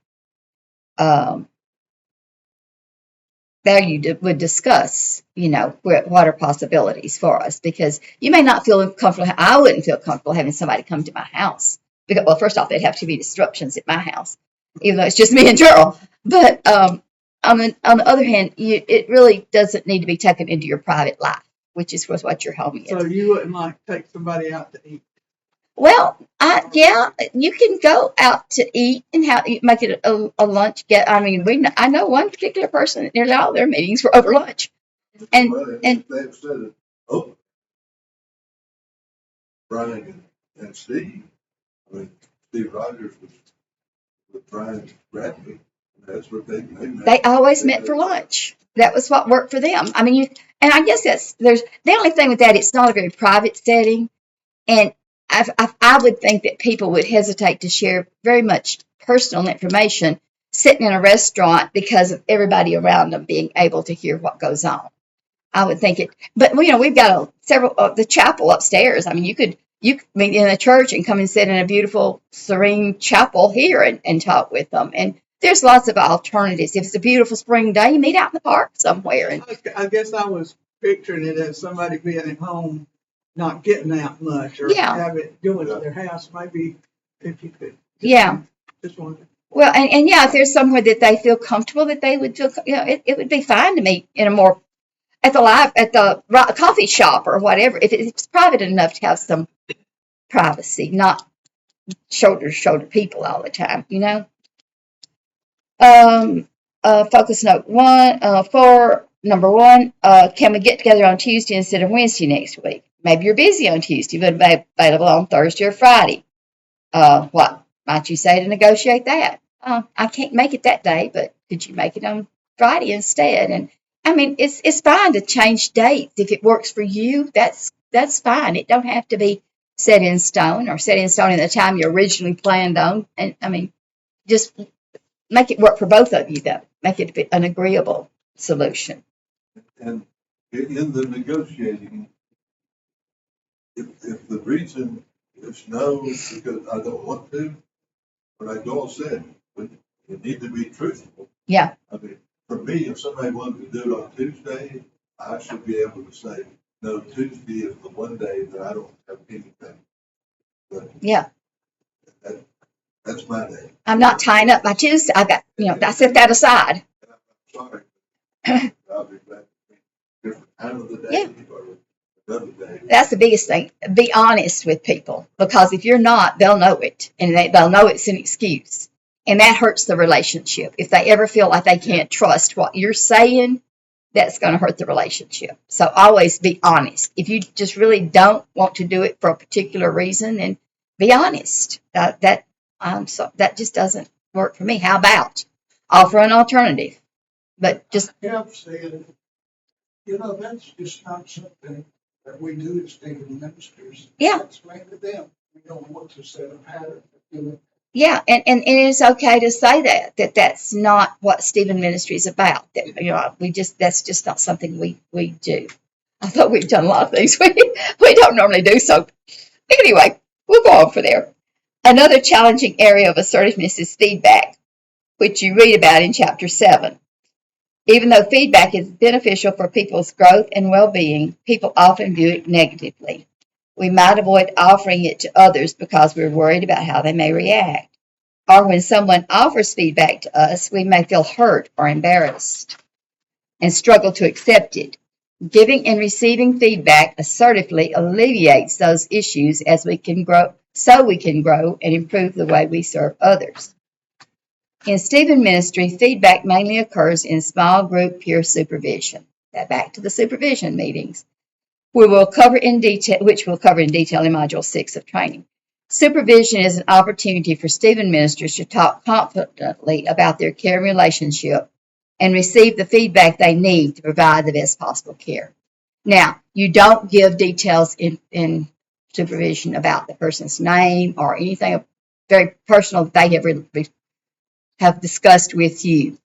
There you would discuss, what are possibilities for us, because you may not feel comfortable. I wouldn't feel comfortable having somebody come to my house. Because, well, first off, there'd have to be disruptions at my house, even though it's just me and Gerald. But on the other hand, it really doesn't need to be taken into your private life, which is what your home is. So you wouldn't like to take somebody out to eat? Well, yeah, you can go out to eat and make it a lunch get. I mean, I know one particular person that nearly all their meetings were over lunch, and They've said it. Oh, Brian and Steve. I mean, Steve Rogers was with Brian Bradley. That's what they always met for lunch. That was what worked for them. I mean, and I guess there's the only thing with that. It's not a very private setting, and I would think that people would hesitate to share very much personal information sitting in a restaurant because of everybody around them being able to hear what goes on. I would think it, but we've got several the chapel upstairs. I mean, you could meet in a church and come and sit in a beautiful, serene chapel here and talk with them. And there's lots of alternatives. If it's a beautiful spring day, you meet out in the park somewhere. And I guess I was picturing it as somebody being at home, not getting out much, or Yeah. have it doing at their house. Maybe if you could. Yeah. Just wondering. Well, and yeah, if there's somewhere that they feel comfortable, that they would feel, it would be fine to meet in a more at the coffee shop or whatever. If it's private enough to have some privacy, not shoulder to shoulder people all the time, Focus note number 1, can we get together on Tuesday instead of Wednesday next week? Maybe you're busy on Tuesday, but available on Thursday or Friday. What might you say to negotiate that? I can't make it that day, but could you make it on Friday instead? And I mean, it's fine to change dates if it works for you. That's fine. It don't have to be set in stone or set in stone in the time you originally planned on. And I mean, just make it work for both of you, though. Make it an agreeable solution. And in the negotiating, if the reason is no, because I don't want to, but like Doyle said, you need to be truthful. Yeah. I mean, for me, if somebody wanted to do it on Tuesday, I should be able to say, no, Tuesday is the one day that I don't have anything. But Yeah. that's my day. I'm not tying up my Tuesday. I set that aside. I'm sorry. I'll be glad to be different time of the day Yeah. or another day. That's the biggest thing. Be honest with people, because if you're not, they'll know it, and they'll know it's an excuse, and that hurts the relationship. If they ever feel like they can't trust what you're saying, that's going to hurt the relationship. So always be honest. If you just really don't want to do it for a particular reason, then be honest. That just doesn't work for me. How about offer an alternative? But just Yeah, saying, that's just not something that we do as state ministers. Yeah. Explain to them, we don't want to set a pattern. yeah, and it's okay to say that that's not what Stephen Ministry is about. That that's just not something we do. Although we've done a lot of things we don't normally do. So anyway, we'll go on from there. Another challenging area of assertiveness is feedback, which you read about in chapter 7. Even though feedback is beneficial for people's growth and well-being, people often view it negatively. We might avoid offering it to others because we're worried about how they may react. Or when someone offers feedback to us, we may feel hurt or embarrassed and struggle to accept it. Giving and receiving feedback assertively alleviates those issues as we can grow, so we can grow and improve the way we serve others. In Stephen ministry, feedback mainly occurs in small group peer supervision. Back to the supervision meetings, which we'll cover in detail in Module 6 of training. Supervision is an opportunity for Stephen ministers to talk confidently about their care relationship and receive the feedback they need to provide the best possible care. Now, you don't give details in supervision about the person's name or anything very personal that they have discussed with you,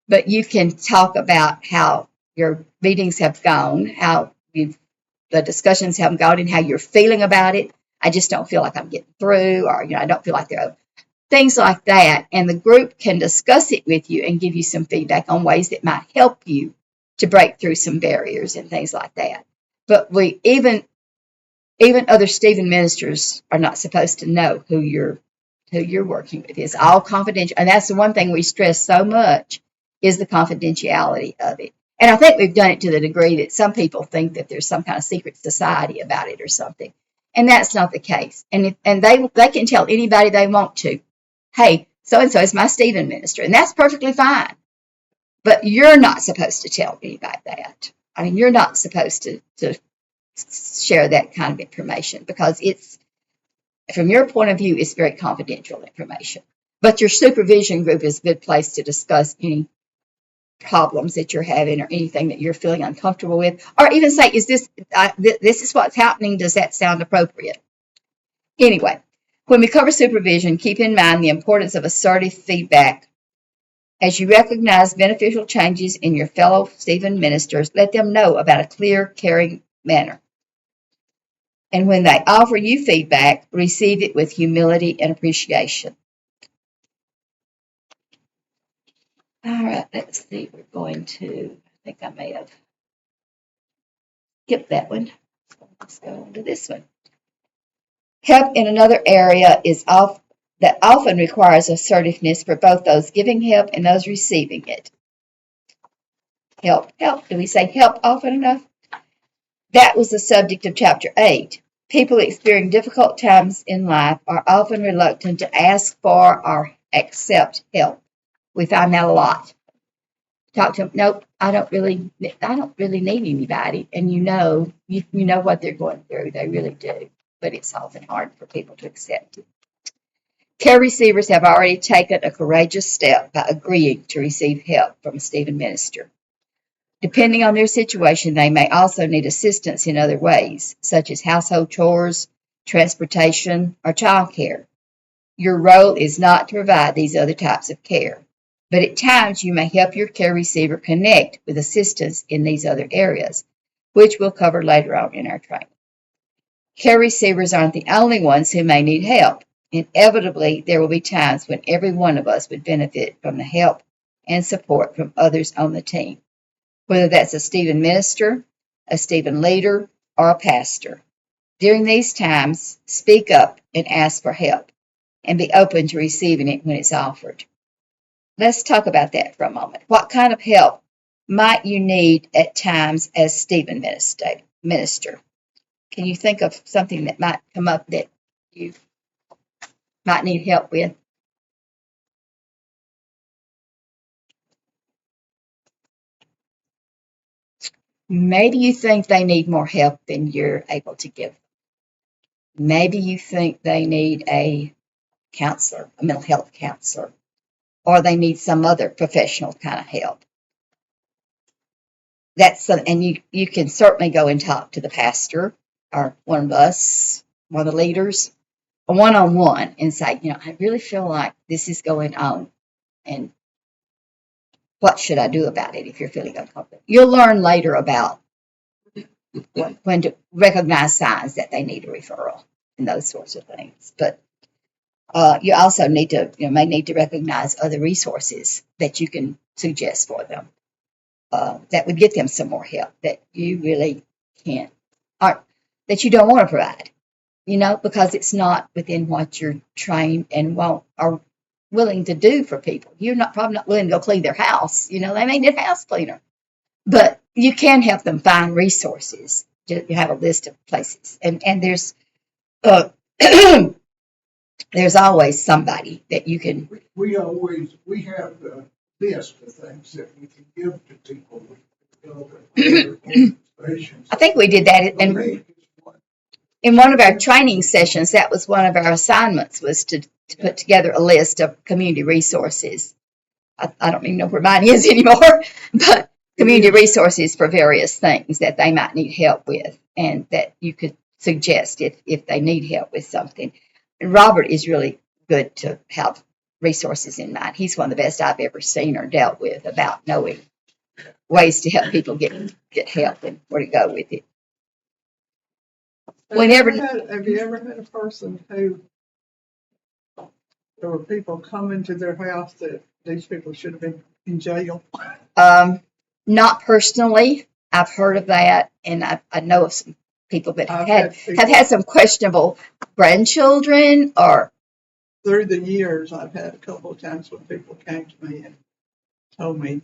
but you can talk about how your meetings have gone, how the discussions have gone, and how you're feeling about it. I just don't feel like I'm getting through, or I don't feel like they're over. Things like that, and the group can discuss it with you and give you some feedback on ways that might help you to break through some barriers and things like that. But even other Stephen ministers are not supposed to know who you're working with. It's all confidential, and that's the one thing we stress so much is the confidentiality of it. And I think we've done it to the degree that some people think that there's some kind of secret society about it or something, and that's not the case. And they can tell anybody they want to, hey, so and so is my Stephen minister, and that's perfectly fine. But you're not supposed to tell anybody that. I mean, you're not supposed to share that kind of information because it's, from your point of view, it's very confidential information. But your supervision group is a good place to discuss any problems that you're having or anything that you're feeling uncomfortable with, or even say, is this is what's happening? Does that sound appropriate? Anyway, when we cover supervision, keep in mind the importance of assertive feedback. As you recognize beneficial changes in your fellow Stephen ministers, let them know about a clear, caring manner. And when they offer you feedback, receive it with humility and appreciation. All right, let's see. We're going to, I think I may have skipped that one. Let's go on to this one. Help in another area that often requires assertiveness for both those giving help and those receiving it. Help. Do we say help often enough? That was the subject of chapter 8. People experiencing difficult times in life are often reluctant to ask for or accept help. We find that a lot. Talk to them. Nope, I don't really need anybody. And you know what they're going through. They really do. But it's often hard for people to accept it. Care receivers have already taken a courageous step by agreeing to receive help from a Stephen minister. Depending on their situation, they may also need assistance in other ways, such as household chores, transportation, or child care. Your role is not to provide these other types of care, but at times you may help your care receiver connect with assistance in these other areas, which we'll cover later on in our training. Care receivers aren't the only ones who may need help. Inevitably, there will be times when every one of us would benefit from the help and support from others on the team, whether that's a Stephen minister, a Stephen leader, or a pastor. During these times, speak up and ask for help, and be open to receiving it when it's offered. Let's talk about that for a moment. What kind of help might you need at times as Stephen minister? Can you think of something that might come up that you might need help with? Maybe you think they need more help than you're able to give. Maybe you think they need a counselor, a mental health counselor, or they need some other professional kind of help. And you can certainly go and talk to the pastor or one of us, one of the leaders, one-on-one and say, I really feel like this is going on, and what should I do about it if you're feeling uncomfortable? You'll learn later about when to recognize signs that they need a referral and those sorts of things. But you also need to, may need to recognize other resources that you can suggest for them that would get them some more help that you really can't, or that you don't want to provide, because it's not within what you're trained and won't are willing to do for people. You're probably not willing to go clean their house. They may need a house cleaner, but you can help them find resources. You have a list of places, and there's there's always somebody that you can. We have the list of things that we can give to people. I think we did that in one of our training sessions. That was one of our assignments, was to put together a list of community resources. I don't even know where mine is anymore, but community resources for various things that they might need help with, and that you could suggest if they need help with something. And Robert is really good to have resources in mind. He's one of the best I've ever seen or dealt with about knowing ways to help people get help and where to go with it. Have you ever had a person who there were people coming to their house that these people should have been in jail? Not personally. I've heard of that, and I know of some people that have had some questionable grandchildren. Or through the years, I've had a couple of times when people came to me and told me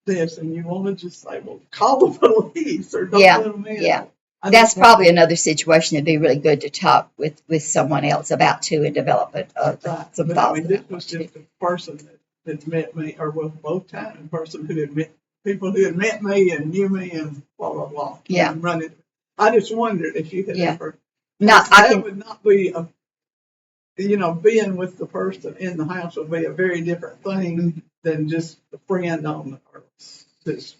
this, and you want to just say, well, call the police or don't let them in. Yeah. That's probably another situation that'd be really good to talk with someone else about too, and develop some thoughts. This was just a person that met me, or well, both times, a person who had met people who had met me and knew me and blah blah blah. Yeah. And running. I just wondered if you had ever. Would not be being with the person in the house would be a very different thing than just a friend on the earth.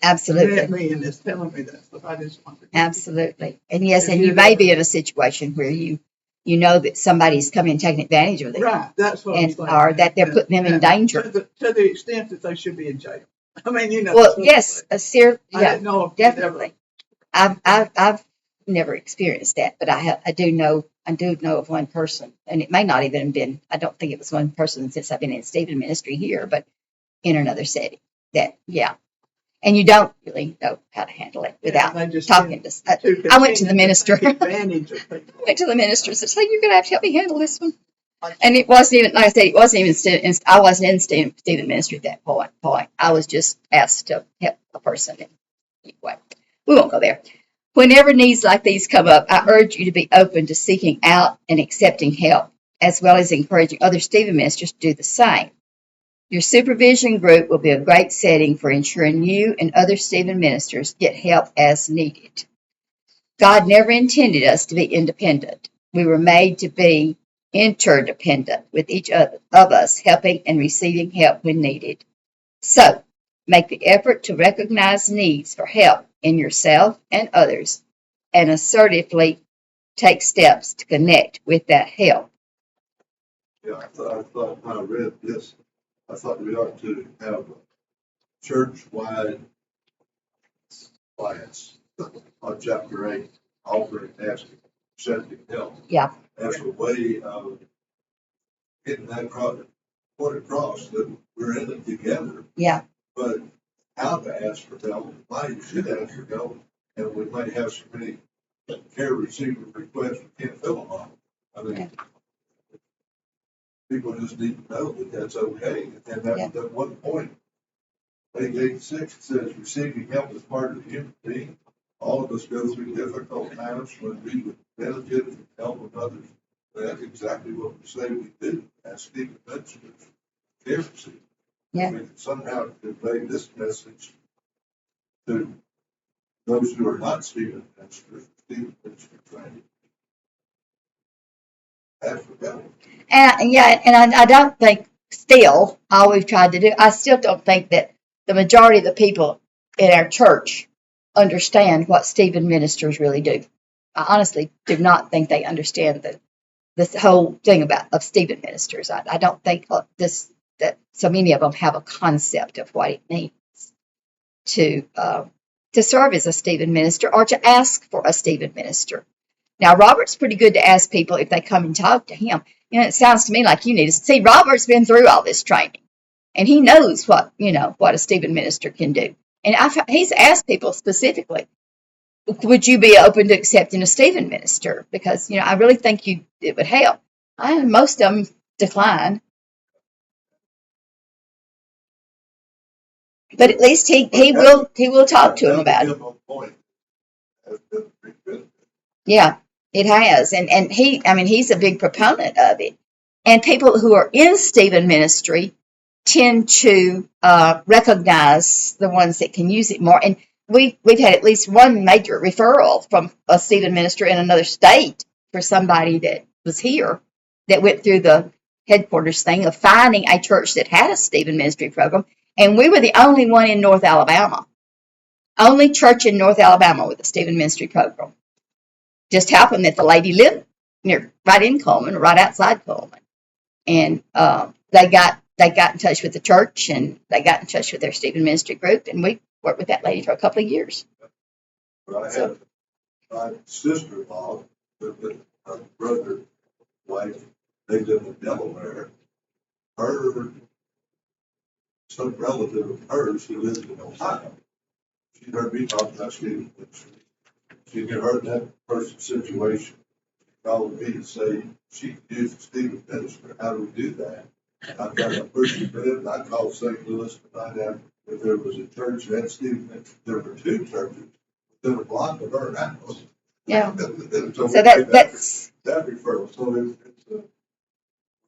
Absolutely. Met me and is telling me that stuff. I just wondered. Absolutely. And yes, and you may be in a situation where you know that somebody's coming and taking advantage of them. Right. That's what I'm saying. Or that they're putting them in danger. To the extent that they should be in jail. I mean, Well, yes, I didn't know if definitely. I've never experienced that, but I do know of one person, and it may not even have been. I don't think it was one person since I've been in Stephen ministry here, but in another setting. And you don't really know how to handle it without talking to. I went to the minister. I went to the minister and said, "You're going to have to help me handle this one." And it wasn't even, like I said, I wasn't in Stephen ministry at that point. I was just asked to help a person. Anyway, we won't go there. Whenever needs like these come up, I urge you to be open to seeking out and accepting help, as well as encouraging other Stephen ministers to do the same. Your supervision group will be a great setting for ensuring you and other Stephen ministers get help as needed. God never intended us to be independent. We were made to be interdependent, with each of us helping and receiving help when needed. So, make the effort to recognize needs for help in yourself and others, and assertively take steps to connect with that help. Yeah, I thought when I read this, I thought we ought to have a church-wide class on chapter 8, offering, asking, accepting help. Yeah. As a way of getting that point across that we're in it together. Yeah. But how to ask for help, why you should ask for help, and we may have so many care receiver requests we can't fill them all. I mean, people just need to know that that's okay. And at one point, page 86, it says receiving help is part of the human being. All of us go through difficult times when we would benefit from the help of others. But that's exactly what we say we do as Stephen ministers, care receivers. Yeah. We can somehow convey this message to those who are not Stephen ministers, Stephen minister trained. Ask for help. And I don't think, still, all we've tried to do, I still don't think that the majority of the people in our church understand what Stephen ministers really do. I honestly do not think they understand this whole thing of Stephen ministers. I don't think that so many of them have a concept of what it means to to serve as a Stephen minister or to ask for a Stephen minister. Now, Robert's pretty good to ask people if they come and talk to him. It sounds to me like you need to see Robert's been through all this training, and he knows what what a Stephen minister can do. And he's asked people specifically, would you be open to accepting a Stephen minister? Because I really think it would help. Most of them decline, but at least he will talk to him about it. Yeah, it has. And he's a big proponent of it. And people who are in Stephen ministry tend to recognize the ones that can use it more. And we've had at least one major referral from a Stephen minister in another state for somebody that was here that went through the headquarters thing of finding a church that had a Stephen ministry program. And we were the only one in North Alabama, only church in North Alabama with a Stephen ministry program. Just happened that the lady lived right in Coleman, right outside Coleman, and they got in touch with the church, and they got in touch with their Stephen ministry group, and we worked with that lady for a couple of years. But I had my sister-in-law, her brother, wife, they live in Delaware. Some relative of hers who lives in Ohio, she heard me talk about Stephen ministry. She had heard that person's situation. She called me to say she could use the Stephen minister. How do we do that? I've got a person bed. I called St. Louis to find out if there was a church that had Stephen ministry. There were two churches within a block of our house. Yeah. So So that's that referral. So it's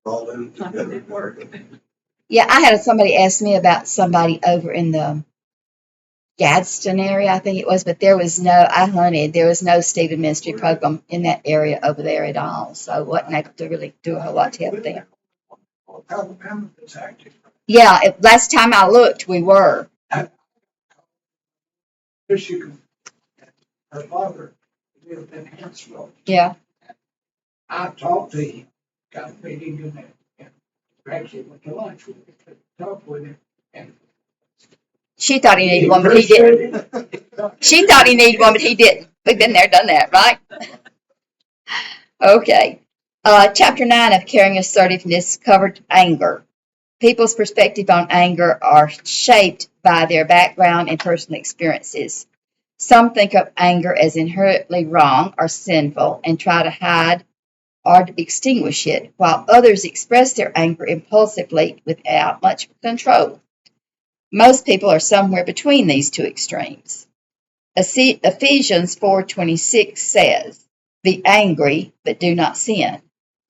all in it together. yeah. I had somebody ask me about somebody over in the Gadsden area, I think it was, but there was no Stephen ministry program in that area over there at all. So wasn't able to really do a whole lot to help them. Alabama is active. Yeah, last time I looked, we were. Michigan. Her father lived in Huntsville. Yeah. I talked to him, got a meeting in there, and actually went to lunch with him, talked with him, and She thought he needed one, but he didn't. She thought he needed one, but he didn't. We've been there, done that, right? Okay. Chapter 9 of Caring Assertiveness covered anger. People's perspective on anger are shaped by their background and personal experiences. Some think of anger as inherently wrong or sinful and try to hide or to extinguish it, while others express their anger impulsively without much control. Most people are somewhere between these two extremes. Ephesians 4:26 says, "Be angry, but do not sin.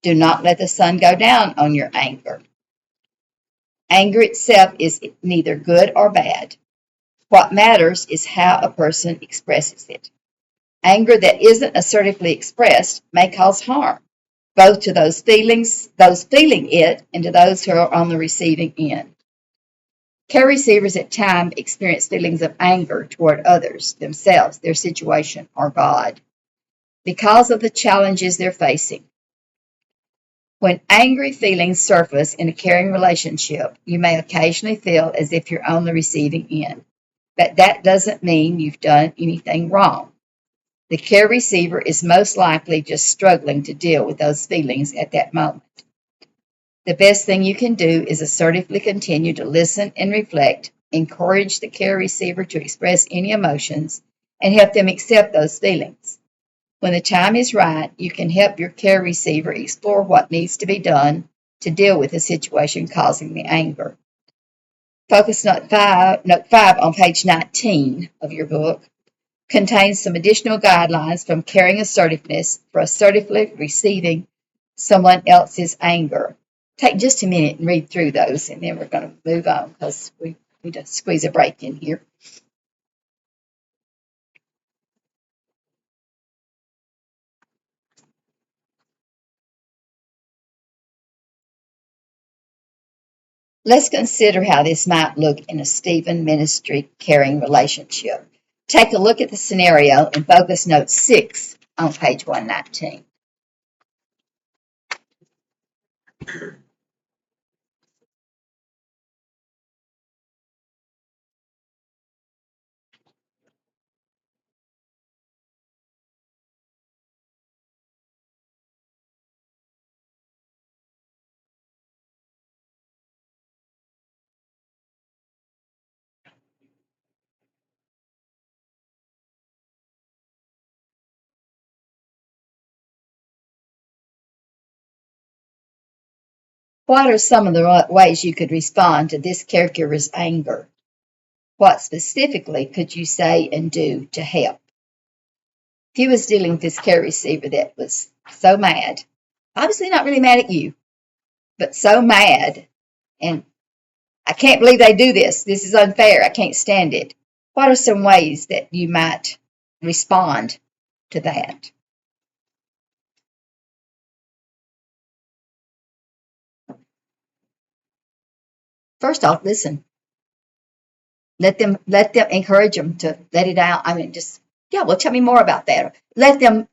Do not let the sun go down on your anger." Anger itself is neither good or bad. What matters is how a person expresses it. Anger that isn't assertively expressed may cause harm, both to those feeling it, and to those who are on the receiving end. Care receivers at times experience feelings of anger toward others, themselves, their situation, or God, because of the challenges they're facing. When angry feelings surface in a caring relationship, you may occasionally feel as if you're on the receiving end, but that doesn't mean you've done anything wrong. The care receiver is most likely just struggling to deal with those feelings at that moment. The best thing you can do is assertively continue to listen and reflect, encourage the care receiver to express any emotions, and help them accept those feelings. When the time is right, you can help your care receiver explore what needs to be done to deal with the situation causing the anger. Focus note 5 on page 19 of your book contains some additional guidelines from caring assertiveness for assertively receiving someone else's anger. Take just a minute and read through those, and then we're going to move on because we need to squeeze a break in here. Let's consider how this might look in a Stephen ministry caring relationship. Take a look at the scenario and focus note 6 on page 119. What are some of the ways you could respond to this caregiver's anger? What specifically could you say and do to help? If you was dealing with this care receiver that was so mad, obviously not really mad at you, but so mad, and I can't believe they do this. This is unfair. I can't stand it. What are some ways that you might respond to that? First off, listen. Let them encourage them to let it out. I mean, just yeah. Well, tell me more about that. Let them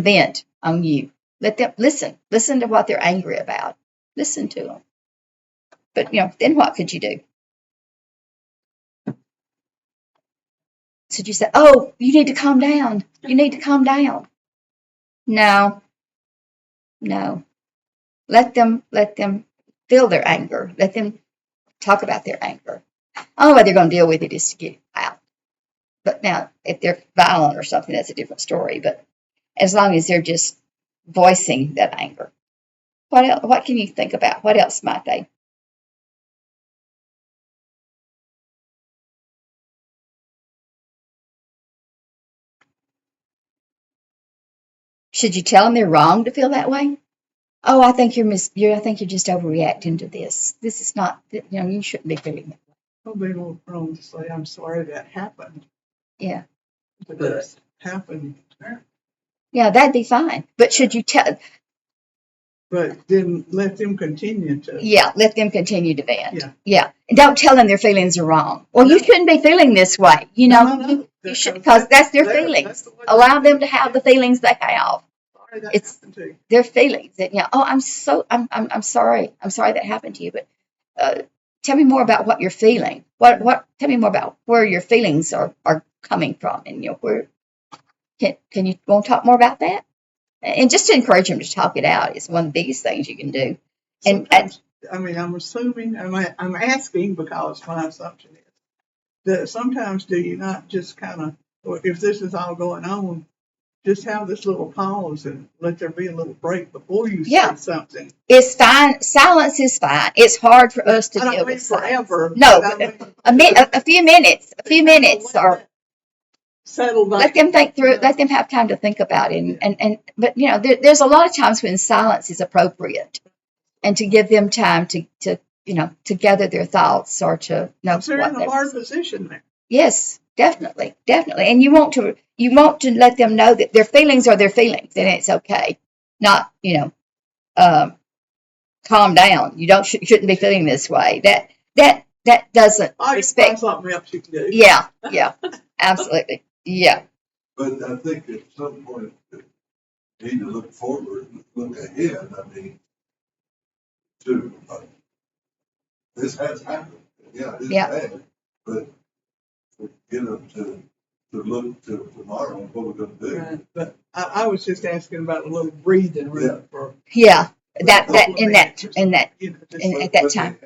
vent on you. Let them listen to what they're angry about. Listen to them. But then what could you do? So you say, "Oh, you need to calm down. You need to calm down." No, no. Let them feel their anger. Let them talk about their anger. Oh, way they're going to deal with it is to get it out. But now, if they're violent or something, that's a different story. But as long as they're just voicing that anger, what else? What can you think about? What else might they? Should you tell them they're wrong to feel that way? Oh, I think I think you're just overreacting to this. This is not. You shouldn't be feeling that. Well, they will prone to say, I'm sorry that happened. Yeah. But it happened. Yeah, that'd be fine. But should you tell? But then let them continue to. Yeah, let them continue to vent. Yeah. Yeah. And don't tell them their feelings are wrong. Well, you shouldn't be feeling this way. No. You should, because that's their feelings. Allow them to have the feelings they have. Sorry that It's happened to you. their feelings. That oh, I'm sorry. I'm sorry that happened to you. But tell me more about what you're feeling. Tell me more about where your feelings are coming from, and where can you want to talk more about that? And just to encourage them to talk it out is one of the biggest things you can do. And I mean, I'm assuming, I'm asking because my assumption is that sometimes do you not just kind of, if this is all going on, just have this little pause and let there be a little break before you say something. It's fine. Silence is fine. It's hard for us to deal with forever. No, a few minutes. A few minutes, or settle back. Let them think through it. Let them have time to think about it. But there's a lot of times when silence is appropriate, and to give them time to gather their thoughts or to know they're in a hard position there. Yes, definitely. And you want to let them know that their feelings are their feelings, and it's okay. Not calm down. You shouldn't be feeling this way. That doesn't respect. Something else you can do. Yeah, absolutely. Yeah. But I think at some point you need to look forward, look ahead. I mean, this has happened. Yeah, it's bad, but get them to look to tomorrow and what we're going to do. Right. But I was just asking about a little breathing room for. Yeah. At that time.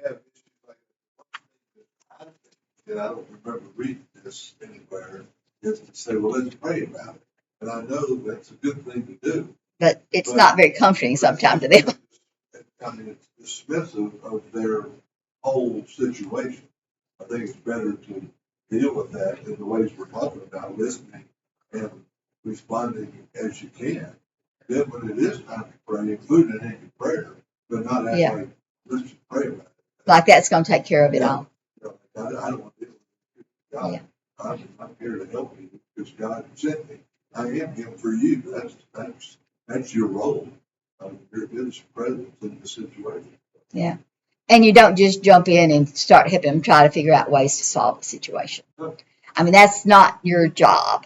And I don't remember reading this anywhere, is to say, well, let's pray about it. And I know that's a good thing to do. But it's not very comforting sometimes to them. I mean, it's dismissive of their whole situation. I think it's better to deal with that in the ways we're talking about, listening and responding as you can. Then when it is time to pray, include it in your prayer, but not act like, let's just pray about it. Like that's going to take care of it all. I don't want to deal with God. Yeah. I'm here to help you because God sent me. I am Him for you. That's your role. You're His presence in the situation. Yeah. And you don't just jump in and start helping them try to figure out ways to solve the situation. I mean, that's not your job.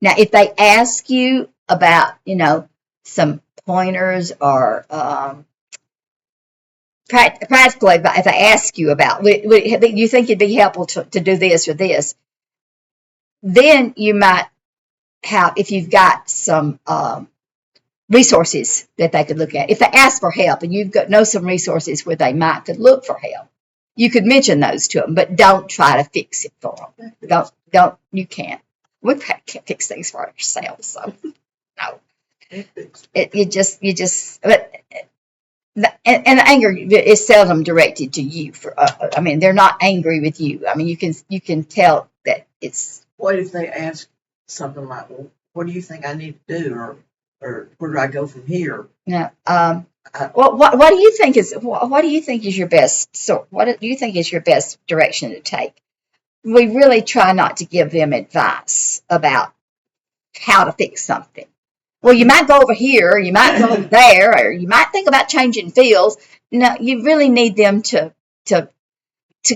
Now, if they ask you about, some pointers or practically, if they ask you about, would you think it'd be helpful to do this or this, then you might have, if you've got some resources that they could look at. If they ask for help and you've got some resources where they could look for help, you could mention those to them, but don't try to fix it for them. You can't. We can't fix things for ourselves, so no. But and anger is seldom directed to you. I mean, they're not angry with you. I mean, you can tell that it's. What if they ask something like, well, what do you think I need to do? Or where do I go from here? Yeah. What do you think is what do you think is your best? So what do you think is your best direction to take? We really try not to give them advice about how to fix something. Well, you might go over here, or you might go over there, or you might think about changing fields. No, you really need them to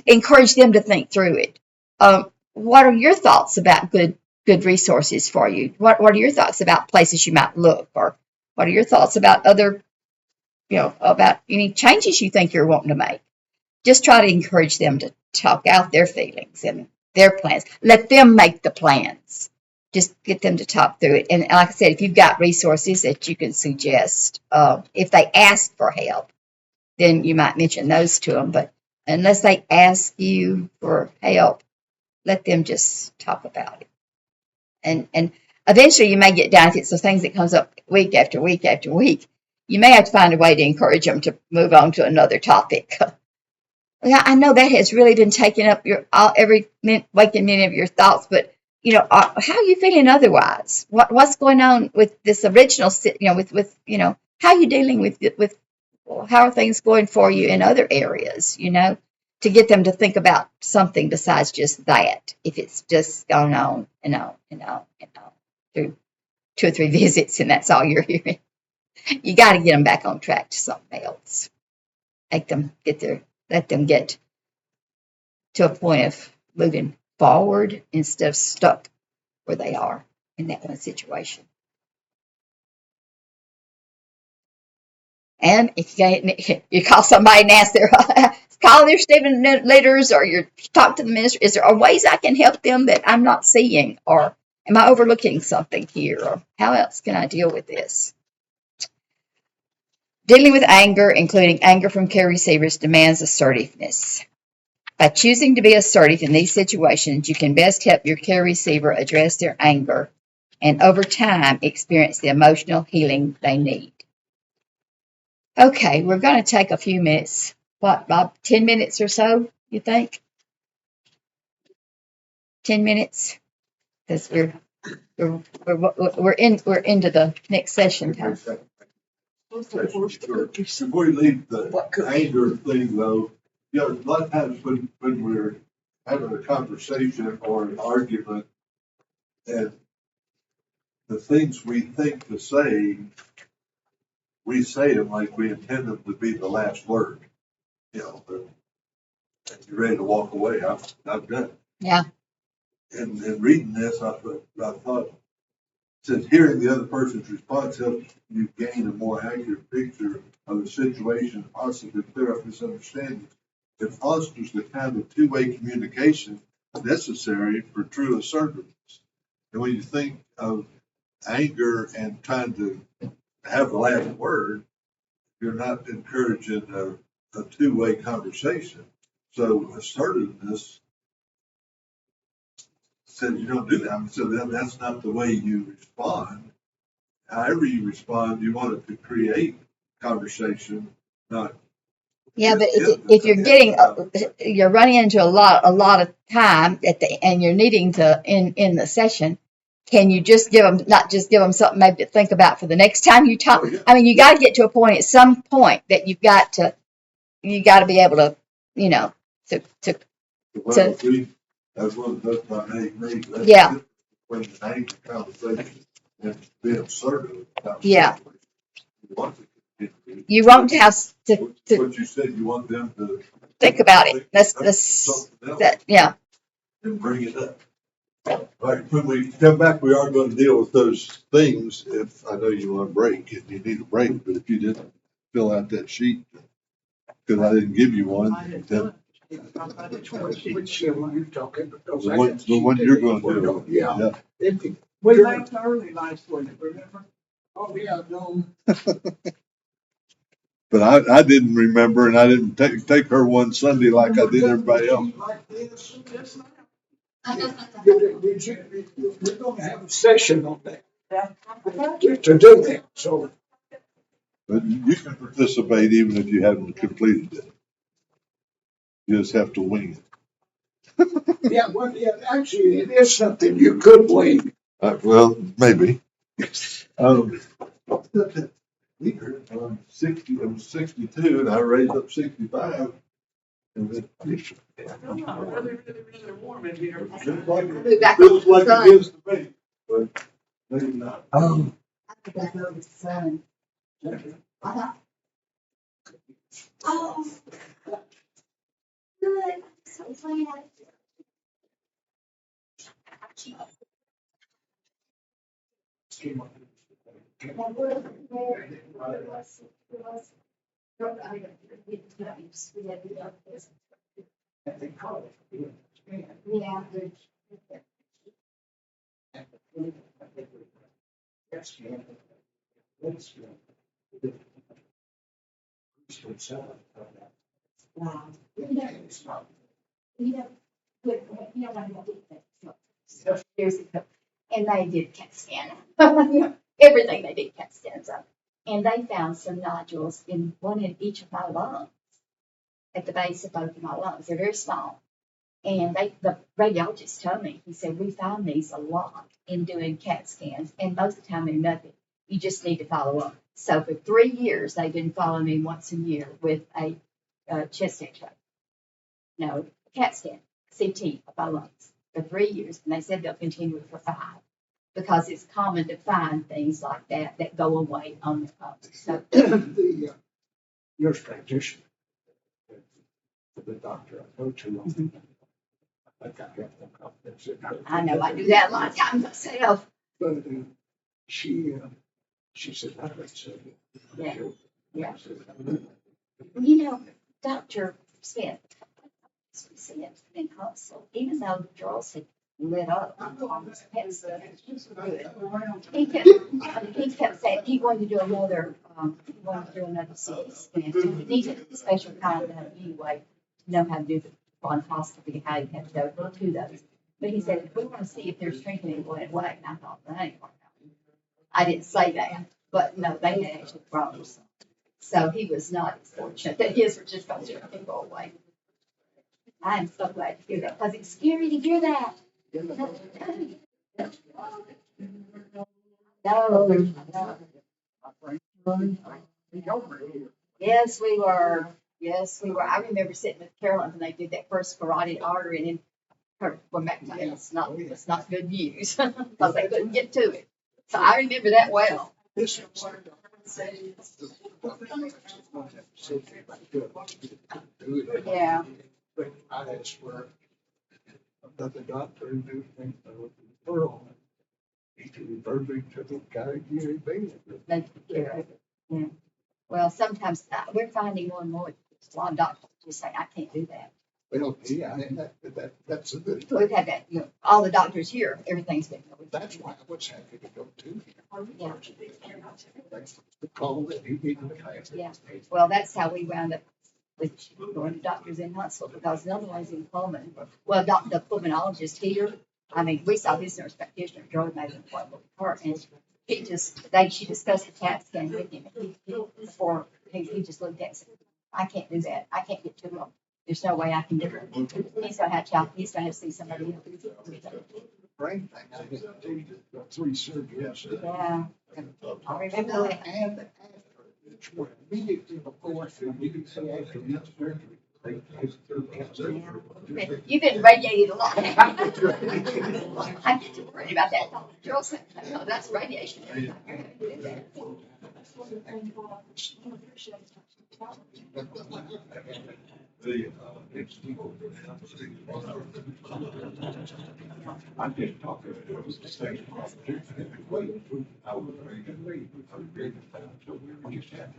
encourage them to think through it. What are your thoughts about good resources for you? What are your thoughts about places you might look, or what are your thoughts about other, about any changes you think you're wanting to make? Just try to encourage them to talk out their feelings and their plans. Let them make the plans. Just get them to talk through it. And like I said, if you've got resources that you can suggest, if they ask for help, then you might mention those to them. But unless they ask you for help, let them just talk about it. And eventually you may get down to it. So things that comes up week after week after week, you may have to find a way to encourage them to move on to another topic. Yeah, I know that has really been taking up every waking minute of your thoughts, but how are you feeling otherwise? What's going on with this original? How are you dealing with how are things going for you in other areas? To get them to think about something besides just that. If it's just going on and on and on and on through 2 or 3 visits, and that's all you're hearing, you got to get them back on track to something else. Let them get to a point of moving forward instead of stuck where they are in that one situation. And if you call somebody and ask call their student leaders, or you talk to the minister, is there ways I can help them that I'm not seeing, or am I overlooking something here, or how else can I deal with this? Dealing with anger, including anger from care receivers, demands assertiveness. By choosing to be assertive in these situations, you can best help your care receiver address their anger and over time experience the emotional healing they need. Okay, we're going to take a few minutes. What, Bob? 10 minutes or so, you think? 10 minutes? Because we're into the next session time. Before you leave the anger thing, though, a lot of times when we're having a conversation or an argument, and the things we think to say, we say them like we intend them to be the last word. But you're ready to walk away. I'm done. Yeah. And reading this, I thought, since hearing the other person's response helps you gain a more accurate picture of the situation, possibly clear up misunderstandings, it fosters the kind of two-way communication necessary for true assertiveness. And when you think of anger and trying to have the last word, you're not encouraging a two-way conversation. So assertiveness says you don't do that. So that's not the way you respond. However you respond, you want it to create conversation, not. Yeah, but if you're running into a lot of time and you're needing to in the session, can you just not just give them something maybe to think about for the next time you talk? Oh, yeah. I mean, you got to get to a point at some point that you got to be able to, to Well, that's one of the best I made. Yeah. When the anger conversation and being assertive about Yeah. situation. You want to have to What you said, you want them to think about it. That's something else that. Yeah. and bring it up. All right, when we come back, we are going to deal with those things. If I know you want a break, if you need a break, but if you didn't fill out that sheet, because I didn't give you one, then Which one are you talking about? the one you're going to do. Yeah. We left early last week, remember? Oh, yeah, no. But I didn't remember, and I didn't take her one Sunday like I did everybody else. Like this. We're gonna have a session on that. To do that, so But you can participate even if you haven't completed it. You just have to wing it. Yeah, well, yeah, actually, it is something you could wing. Well, maybe. Um, I'm 60, I'm 62 and I raised up 65. And it It's really, really, really warm in here. feels like Move back it feels over like the it is to me, but maybe not. I think I know the sun. Uh-huh. Oh, good. So glad. That would have been there. It was. I mean, we had to do this. Yeah. Wow. You know, good, you know, when I did that, so years ago, and they did CAT scan. You know, everything they did CAT scans of. And they found some nodules one in each of my lungs, at the base of both of my lungs. They're very small. And the radiologist told me, he said, we found these a lot in doing CAT scans, and most of the time they're nothing. You just need to follow up. So for 3 years, they've been following me once a year with a chest X-ray. No, CAT scan, CT of my lungs for 3 years, and they said they'll continue it for 5 because it's common to find things like that go away on the own. So The nurse practitioner, the doctor I go to, I got confidence in her. I know I do that a lot of times myself. But she said, I would say. Yeah. Yeah. You know, Dr. Smith, we see it in consult, even though the drawers had lit up on his head stuff. He kept saying he wanted to do another, CT scan. He needed a special kind of anyway, to know how to do the bronchoscopy, how you have to go to those. But he said, we want to see if they're shrinking any way. And I thought, that ain't working out. I didn't say that, but no, they had actually grown. So he was not as fortunate that his were just going to go away. I am so glad to hear that because it's scary to hear that. No. Yes, we were. Yes, we were. I remember sitting with Carolyn when they did that first carotid artery, and then her went back to me, it's not good news because they couldn't get to it. So I remember that well. Yeah. But I asked for another doctor to do things with the referral. He referred me to the guy Gary Bailey. They took care of it. Yeah. Well, sometimes we're finding more and more. A lot of doctors just say, I can't do that. Well, yeah, and that's a good We've thing. had that, all the doctors here, everything's been. That's why I was happy to go to him. Yeah. That's the call that he needed to have. Yeah. Well, that's how we wound up with going to doctors in Huntsville because another one's in Pullman. Well, the pulmonologist here, I mean, we saw his nurse practitioner, drove made an appointment with her, and she discussed the CAT scan with him. Before he just looked at it and said, I can't do that. I can't get to him. There's no way I can do it. He's gonna have to see somebody else. Brain thing, I had to do 3 surgeries. Yeah. I remember that. And after, which were immediately before, immediately after each surgery. You've been radiated a lot. I get to worry about that. Joel said, no, that's radiation. I'm just talking to him. I was ready to leave. I was ready to leave. So we just had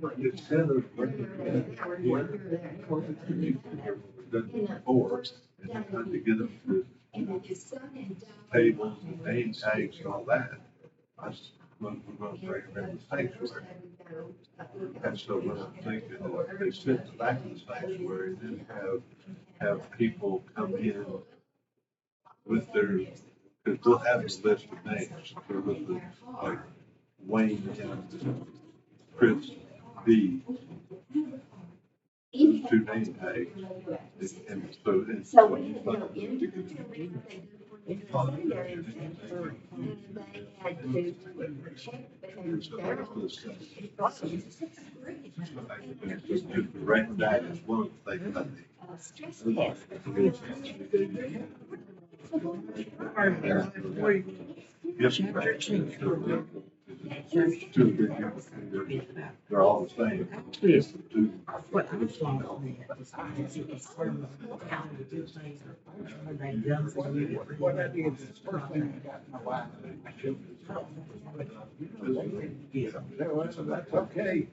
But instead of bringing it here, done before, and then had to get them to tables and name tags and all that. we're going to bring them in the sanctuary. And so what I'm thinking is they sit in the back of the sanctuary and then have people come in with their, because they'll have a list of names. They're listed like Wayne and Chris D. Those two name tags. And so, So when you go into the building, they do for the secondary, they had to check because Right, that is one of the things I think. stress test. They're all the same. What I was wrong on that was I had to experiment how to do things when they done for you. What I did is first thing I got my wife. No, that's okay.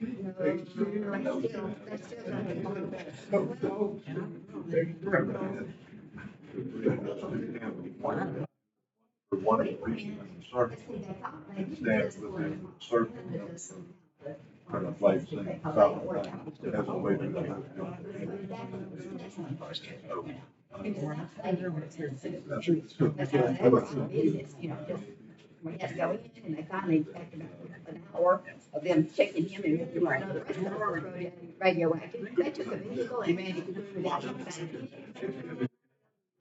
For one reason, the circle, it stands within the circle. Kind of like saying, solid thing, has a way to do We had to go in and they finally, after about an hour of them checking him and moving to another restaurant, radioactive, they took a vehicle and ran it without him saying.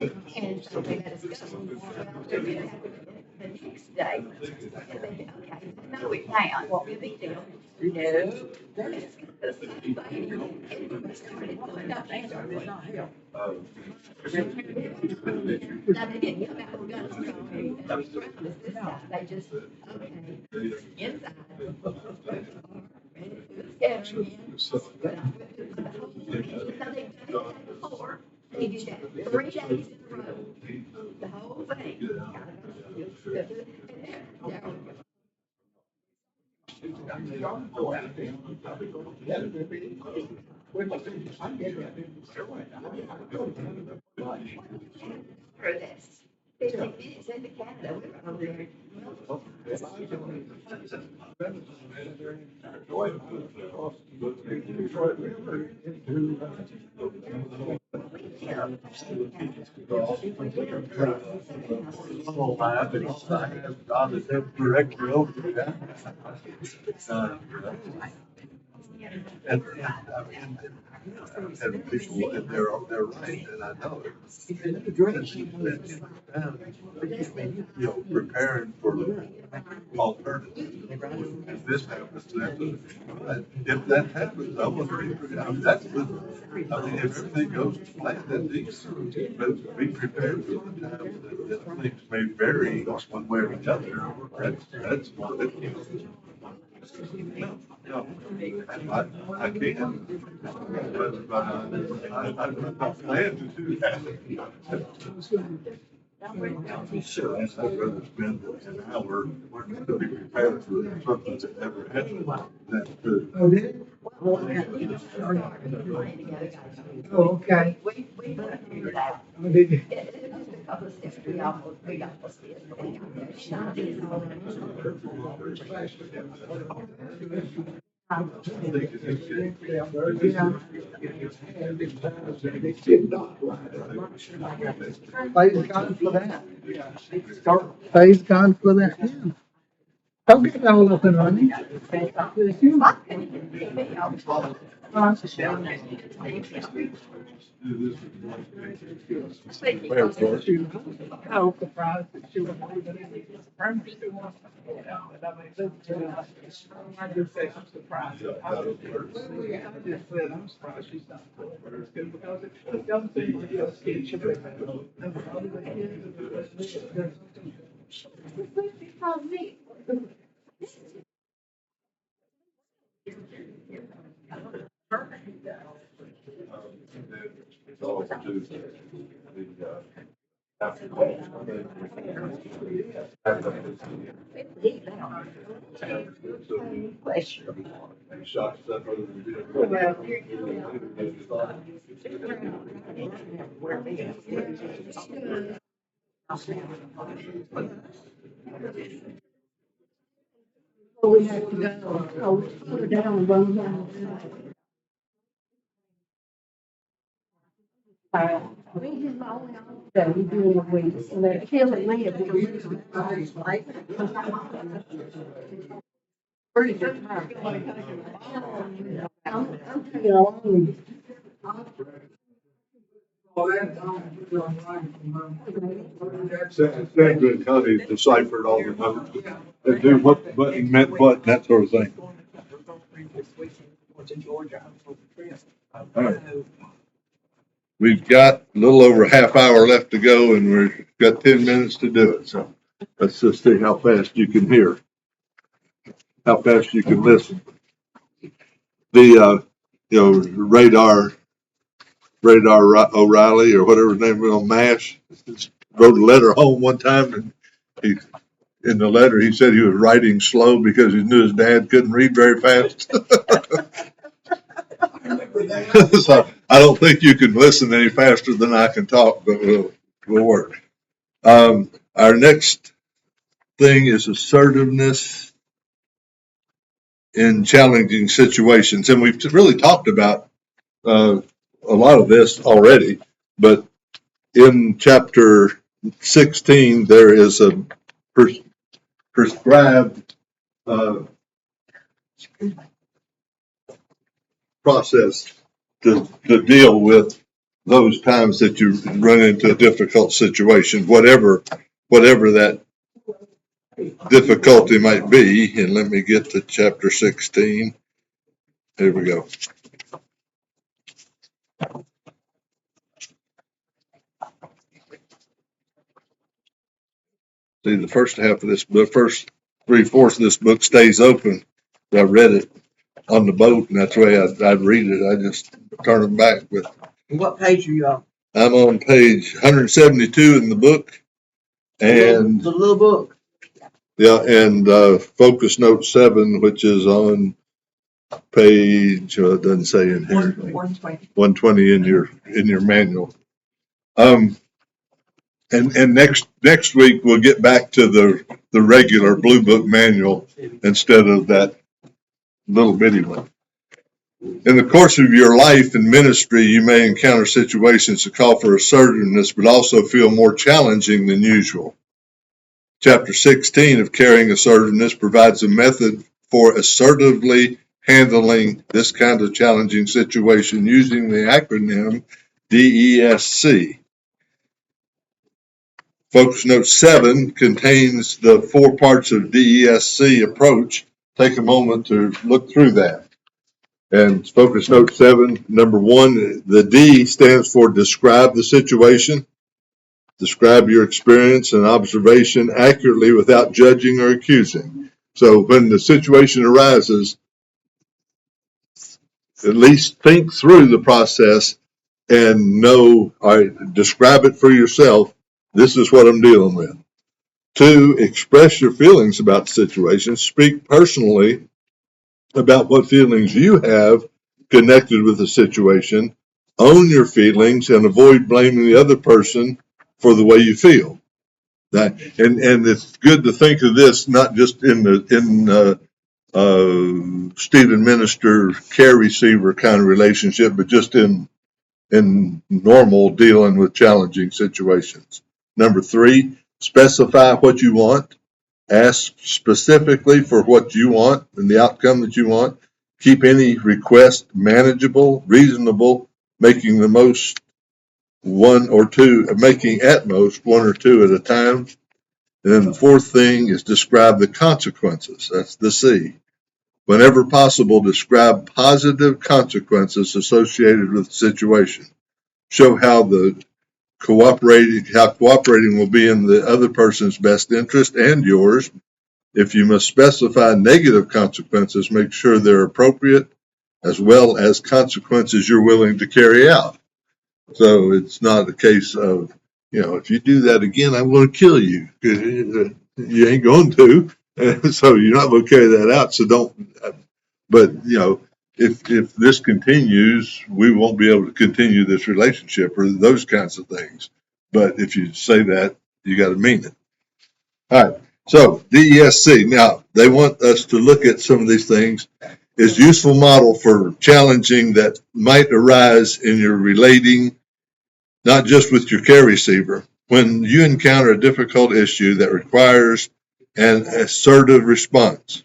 And so they let us go. Well, the next day, they said, okay, no, it's now, it won't be a big deal. No, they're just the same thing. And we started pulling up and Did not help. now they didn't come out with guns drawn and surround us this time. They just, okay, inside. Scattering him. But I went to the whole thing. So they did that before. They did that 3 days in a row. The whole thing. For this 15 minutes into Canada, we were over there. whole life, and also I have God is ever directly over that. And people, and they're right, and I know it. You know, preparing for alternatives. If this happens, if that happens, I want to be, I mean, that's good. I mean, if everything goes to plan, that's decent. But be prepared for the time that things may vary one way or another. That's one of the. No, I can't. But I plan to do that. Sure, I'd rather spend an hour to be prepared for something that never happened. That's good. Oh, did it? Oh, okay. We figured it out. Oh, did you? It was just a couple of steps we almost did, but we got there. Shot is all Praise God for that. Praise God for that. Yeah. I'll get it all up and running. I was surprised that she was leaving it. Primary school wants to go down, but I mean, I just say I'm surprised. I just said, I'm surprised she's not going to first school because it doesn't seem like those kids should be. And probably the kids. It's all to do the, after. Shots that other than. So we have to go, so we put her down and run down. We did my only that we do in a week, so they're killing me if we pretty good time. I'm taking along. Sandra and Connie deciphered all the numbers and knew what the button meant what, that sort of thing. All right. We've got a little over a half hour left to go, and we've got 10 minutes to do it. So let's just see how fast you can hear, how fast you can listen. The radar O'Reilly or whatever his name was on MASH wrote a letter home one time, and in the letter he said he was writing slow because he knew his dad couldn't read very fast. So I don't think you can listen any faster than I can talk, but we'll work. Our next thing is assertiveness in challenging situations, and we've really talked about a lot of this already, but in chapter 16 there is a prescribed process to deal with those times that you run into a difficult situation, whatever that difficulty might be. And let me get to chapter 16. Here we go. See, the first half of this book, first 3/4 of this book stays open. I read it on the boat, and that's the way I'd read it. I just turn them back. But What page are you on? I'm on page 172 in the book, and The little book. yeah, and focus note 7, which is on page, it doesn't say in here, 120 in your manual. And next week we'll get back to the regular blue book manual instead of that little bitty one. In the course of your life and ministry, you may encounter situations that call for assertiveness, but also feel more challenging than usual. Chapter 16 of Carrying Assertiveness provides a method for assertively handling this kind of challenging situation using the acronym DESC. Focus Note 7 contains the 4 parts of DESC approach. Take a moment to look through that. And Focus Note 7, number 1, the D stands for describe the situation. Describe your experience and observation accurately without judging or accusing. So when the situation arises, at least think through the process and know, all right, describe it for yourself. This is what I'm dealing with. 2, express your feelings about the situation. Speak personally about what feelings you have connected with the situation. Own your feelings and avoid blaming the other person for the way you feel. And it's good to think of this not just in Stephen minister care receiver kind of relationship, but just in normal dealing with challenging situations. Number 3, specify what you want. Ask specifically for what you want and the outcome that you want. Keep any request manageable, reasonable, making at most 1 or 2 at a time. And then the 4th thing is describe the consequences. That's the C. Whenever possible, describe positive consequences associated with the situation. Show how cooperating will be in the other person's best interest and yours. If you must specify negative consequences, make sure they're appropriate as well as consequences you're willing to carry out. So it's not a case of, if you do that again, I'm going to kill you. You ain't going to. So you're not going to carry that out. So don't, but if this continues, we won't be able to continue this relationship or those kinds of things. But if you say that, you got to mean it. All right. So DESC, now they want us to look at some of these things as useful model for challenging that might arise in your relating, not just with your care receiver. When you encounter a difficult issue that requires an assertive response,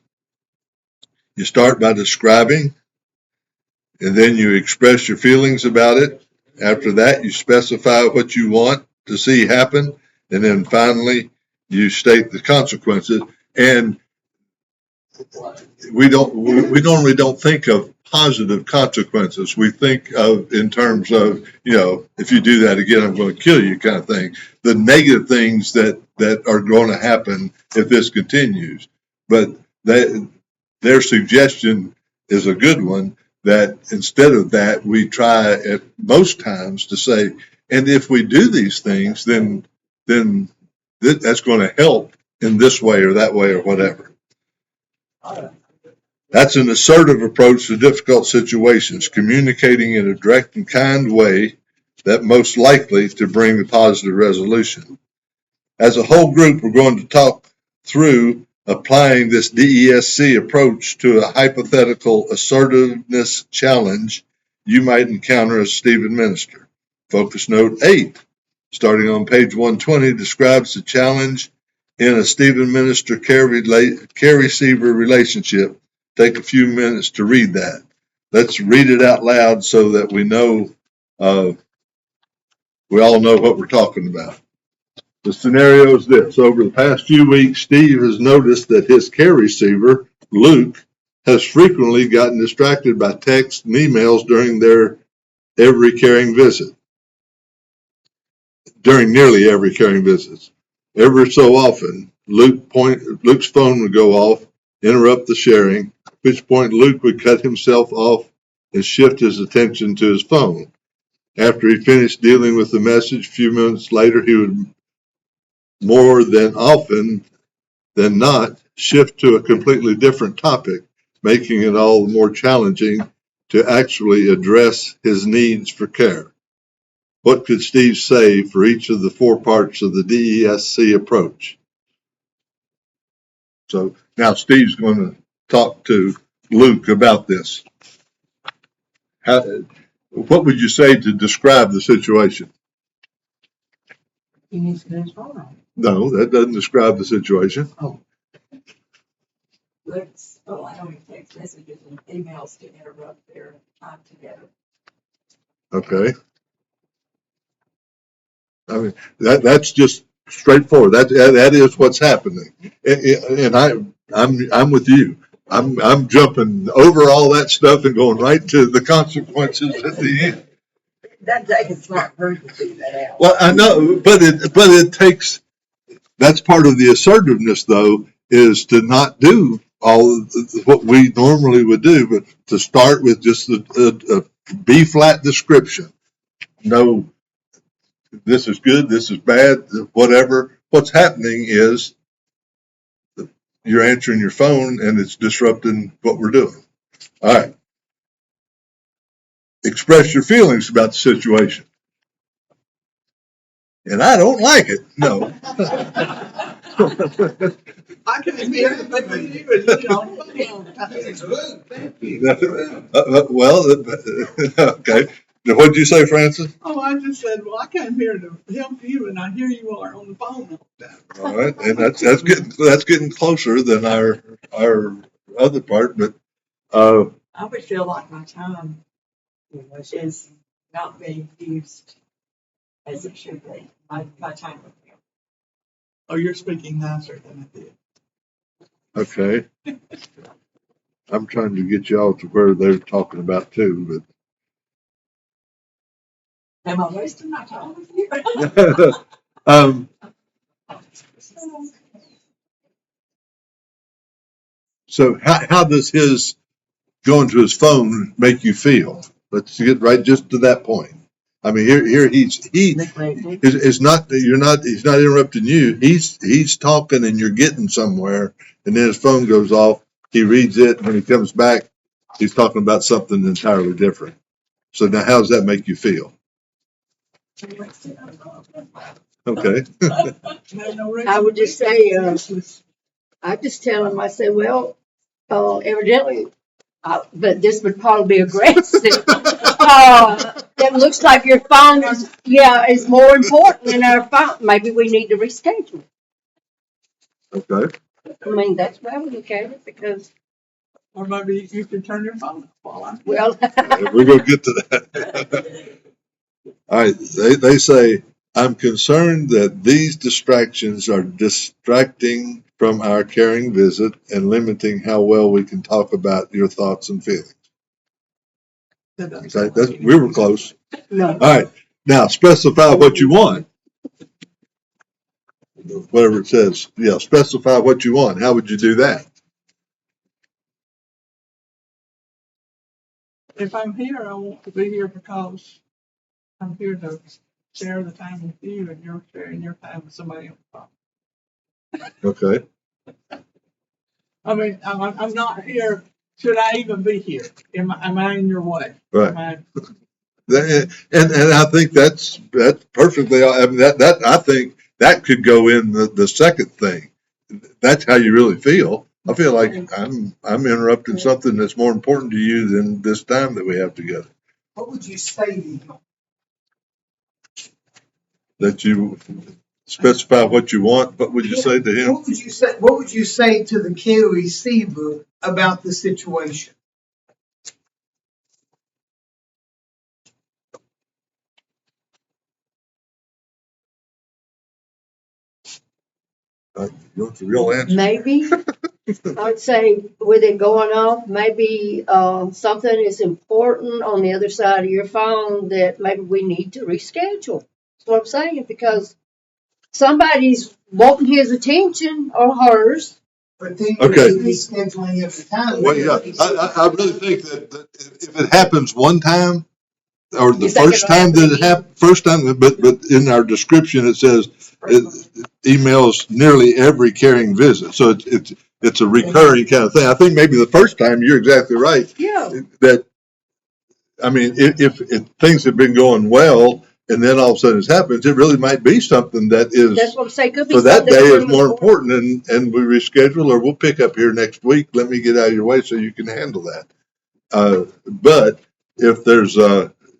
you start by describing, and then you express your feelings about it. After that, you specify what you want to see happen, and then finally, you state the consequences. And we normally don't think of positive consequences. We think of in terms of, if you do that again, I'm going to kill you kind of thing. The negative things that are going to happen if this continues. But their suggestion is a good one, that instead of that, we try at most times to say, and if we do these things, then that's going to help in this way or that way or whatever. That's an assertive approach to difficult situations, communicating in a direct and kind way that most likely to bring a positive resolution. As a whole group, we're going to talk through applying this DESC approach to a hypothetical assertiveness challenge you might encounter as a Stephen minister. Focus note 8, starting on page 120, describes the challenge in a Stephen minister care receiver relationship. Take a few minutes to read that. Let's read it out loud so that we all know what we're talking about. The scenario is this. Over the past few weeks, Steve has noticed that his care receiver, Luke, has frequently gotten distracted by texts and emails during nearly every caring visit. Every so often, Luke's phone would go off, interrupt the sharing, at which point Luke would cut himself off and shift his attention to his phone. After he finished dealing with the message, a few minutes later, he would more than often than not shift to a completely different topic, making it all the more challenging to actually address his needs for care. What could Steve say for each of the 4 parts of the DESC approach? So now Steve's going to talk to Luke about this. What would you say to describe the situation? He needs to get his phone on. No, that doesn't describe the situation. I don't text messages and emails to interrupt their time together. Okay. I mean, that's just straightforward. That is what's happening. And I'm with you. I'm jumping over all that stuff and going right to the consequences at the end. That take a smart person to figure that out. Well, I know, but it takes, that's part of the assertiveness though, is to not do all of what we normally would do, but to start with just a B flat description. No, this is good, this is bad, whatever. What's happening is you're answering your phone and it's disrupting what we're doing. All right. Express your feelings about the situation. And I don't like it. No. I can hear it, but you and you on Well, okay. Now, what did you say, Francis? Oh, I just said, well, I came here to help you, and here you are on the phone all the time. All right, and that's getting closer than our other part, but I would feel like my time is not being used as it should be. My time with them. Oh, you're speaking nicer than I did. okay. I'm trying to get y'all to where they're talking about too, Am I wasting my time with you? but so how does his going to his phone make you feel? Let's get right just to that point. I mean, here he's not he's not interrupting you. He's talking and you're getting somewhere, and then his phone goes off. He reads it, and when he comes back, he's talking about something entirely different. So now, how does that make you feel? Okay. No I would just say, I just tell them, I say, well, evidently, but this would probably be aggressive. It looks like your phone is more important than our phone. Maybe we need to reschedule. Okay. I mean, that's why we look at it because, Or maybe you can turn your phone off while I'm. well, We're going to get to that. All right. They say, I'm concerned that these distractions are distracting from our caring visit and limiting how well we can talk about your thoughts and feelings. Okay, we were close. no. All right. Now specify what you want. Whatever it says. Yeah, specify what you want. How would you do that? If I'm here, I want to be here because I'm here to share the time with you, and you're sharing your time with somebody else. Okay. I mean, I'm not here. Should I even be here? Am I in your way? Right. Am I- And I think that's perfectly. I mean that I think that could go in the second thing. That's how you really feel. I feel like I'm interrupting something that's more important to you than this time that we have together. What would you say to him? That you specify what you want. What would you say to him? What would you say? What would you say to the care receiver about the situation? You want the real answer? Maybe, I'd say with it going off, maybe something is important on the other side of your phone that maybe we need to reschedule. That's what I'm saying, because somebody's wanting his attention or hers. But then Okay. you're rescheduling every time. Well, yeah, I really think that if it happens one time, or the You think first it'll time that it happen happened, first time, but in our description it says it emails nearly every caring visit, so it's a recurring kind of thing. I think maybe the first time you're exactly right. Yeah. That I mean, if things have been going well, and then all of a sudden it happens, it really might be something that is That's what I'm saying. Could be for that something day is really more important, and we reschedule, or we'll pick up here next week. Let me get out of your way so you can handle that. But if there's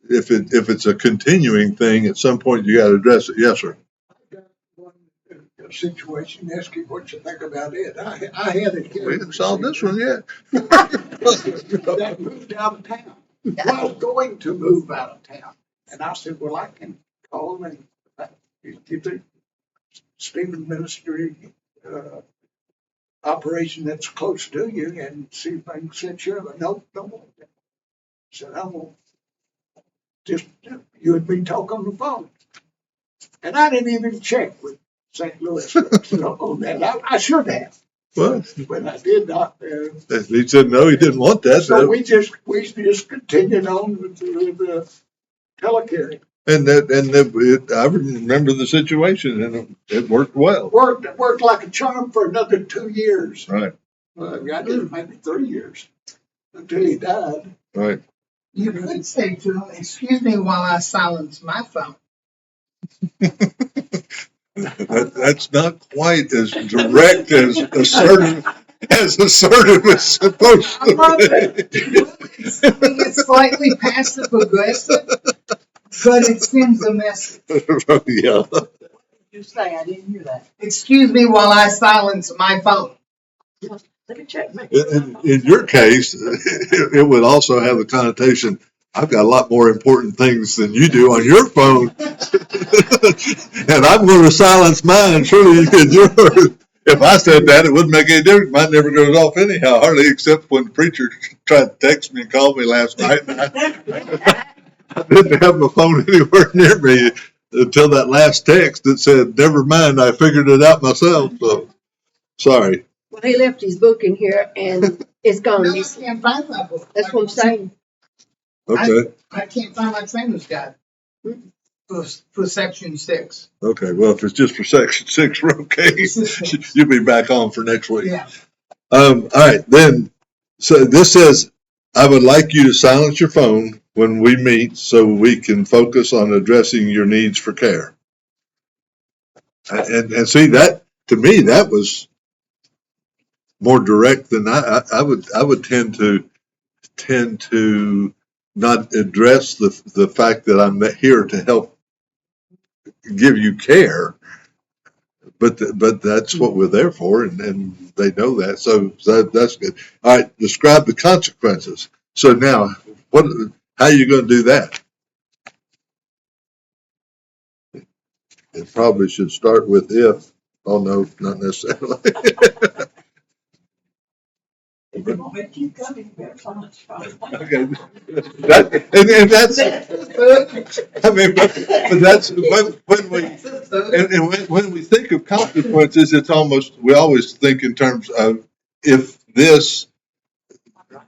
if it's a continuing thing, at some point you got to address it. Yes, sir. I got one situation, ask you what you think about it. I had a kid. We didn't solve this one yet. That moved out of town. Was going to move out of town. And I said, well, I can call and get the Stephen Ministry operation that's close to you and see if I can set you up. No, don't want that. I said, I will just, you and me talk on the phone. And I didn't even check with St. Louis on that. I should have. Well, When I did not, he said no, he didn't want that. so we just continued on with the telecarrier. I remember the situation, and it worked well. Worked like a charm for another 2 years. Right, I did maybe 3 years until he died. right. You could say to him, excuse me while I silence my phone. That's not quite as direct as assertive as supposed I love to be. It's slightly passive aggressive, but it sends a message. Yeah. You say, I didn't hear that. Excuse me while I silence my phone. Let me check. In your case, it would also have the connotation, I've got a lot more important things than you do on your phone. And I'm going to silence mine. Surely you can yours. If I said that, it wouldn't make any difference. Mine never goes off anyhow, hardly except when the preacher tried to text me and call me last night. I didn't have my phone anywhere near me until that last text that said, never mind, I figured it out myself. So, sorry. Well, he left his book in here and it's gone. No, I can't find my book. That's what I'm saying. Okay. I can't find my trainer's guide for section 6. Okay. Well, if it's just for section 6, we're okay. You'll be back on for next week. Yeah. All right. Then, so this says, I would like you to silence your phone when we meet so we can focus on addressing your needs for care. And see, that, to me, that was more direct than I would tend to not address the fact that I'm here to help give you care, but that's what we're there for, and they know that. So that's good. All right, describe the consequences. So now, how are you going to do that? It probably should start with if. Oh no, not necessarily. If you want me to keep coming, you better find Okay. And that's, I mean, but that's when we, and when we think of consequences, we always think in terms of if this,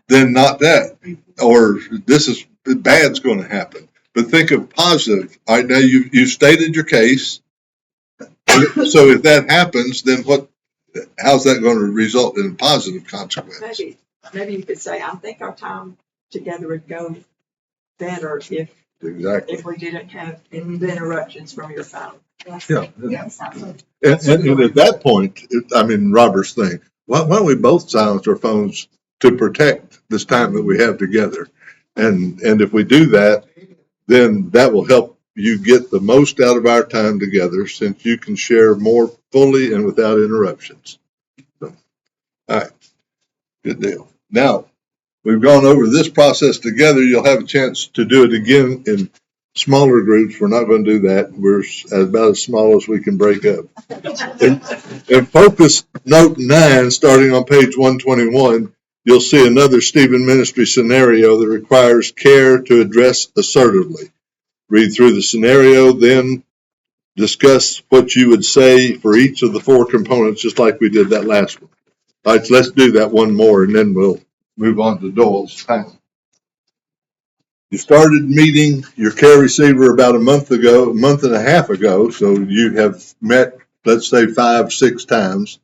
then not that, or this is bad's going to happen. But think of positive. All right, now you've stated your case. So if that happens, then how's that going to result in a positive consequence? Maybe you could say, I think our time together would go better if Exactly. we didn't have the interruptions from your phone. Yeah. Yes. And at that point, I mean, Robert's thing, why don't we both silence our phones to protect this time that we have together? And if we do that, then that will help you get the most out of our time together, since you can share more fully and without interruptions. So, all right, good deal. Now, we've gone over this process together. You'll have a chance to do it again in smaller groups. We're not going to do that. We're about as small as we can break up. In focus note 9, starting on page 121, you'll see another Stephen Ministry scenario that requires care to address assertively. Read through the scenario, then discuss what you would say for each of the 4 components, just like we did that last one. All right, so let's do that one more, and then we'll move on to Doyle's panel. You started meeting your care receiver about a month and a half ago, so you have met, let's say, 5, 6 times.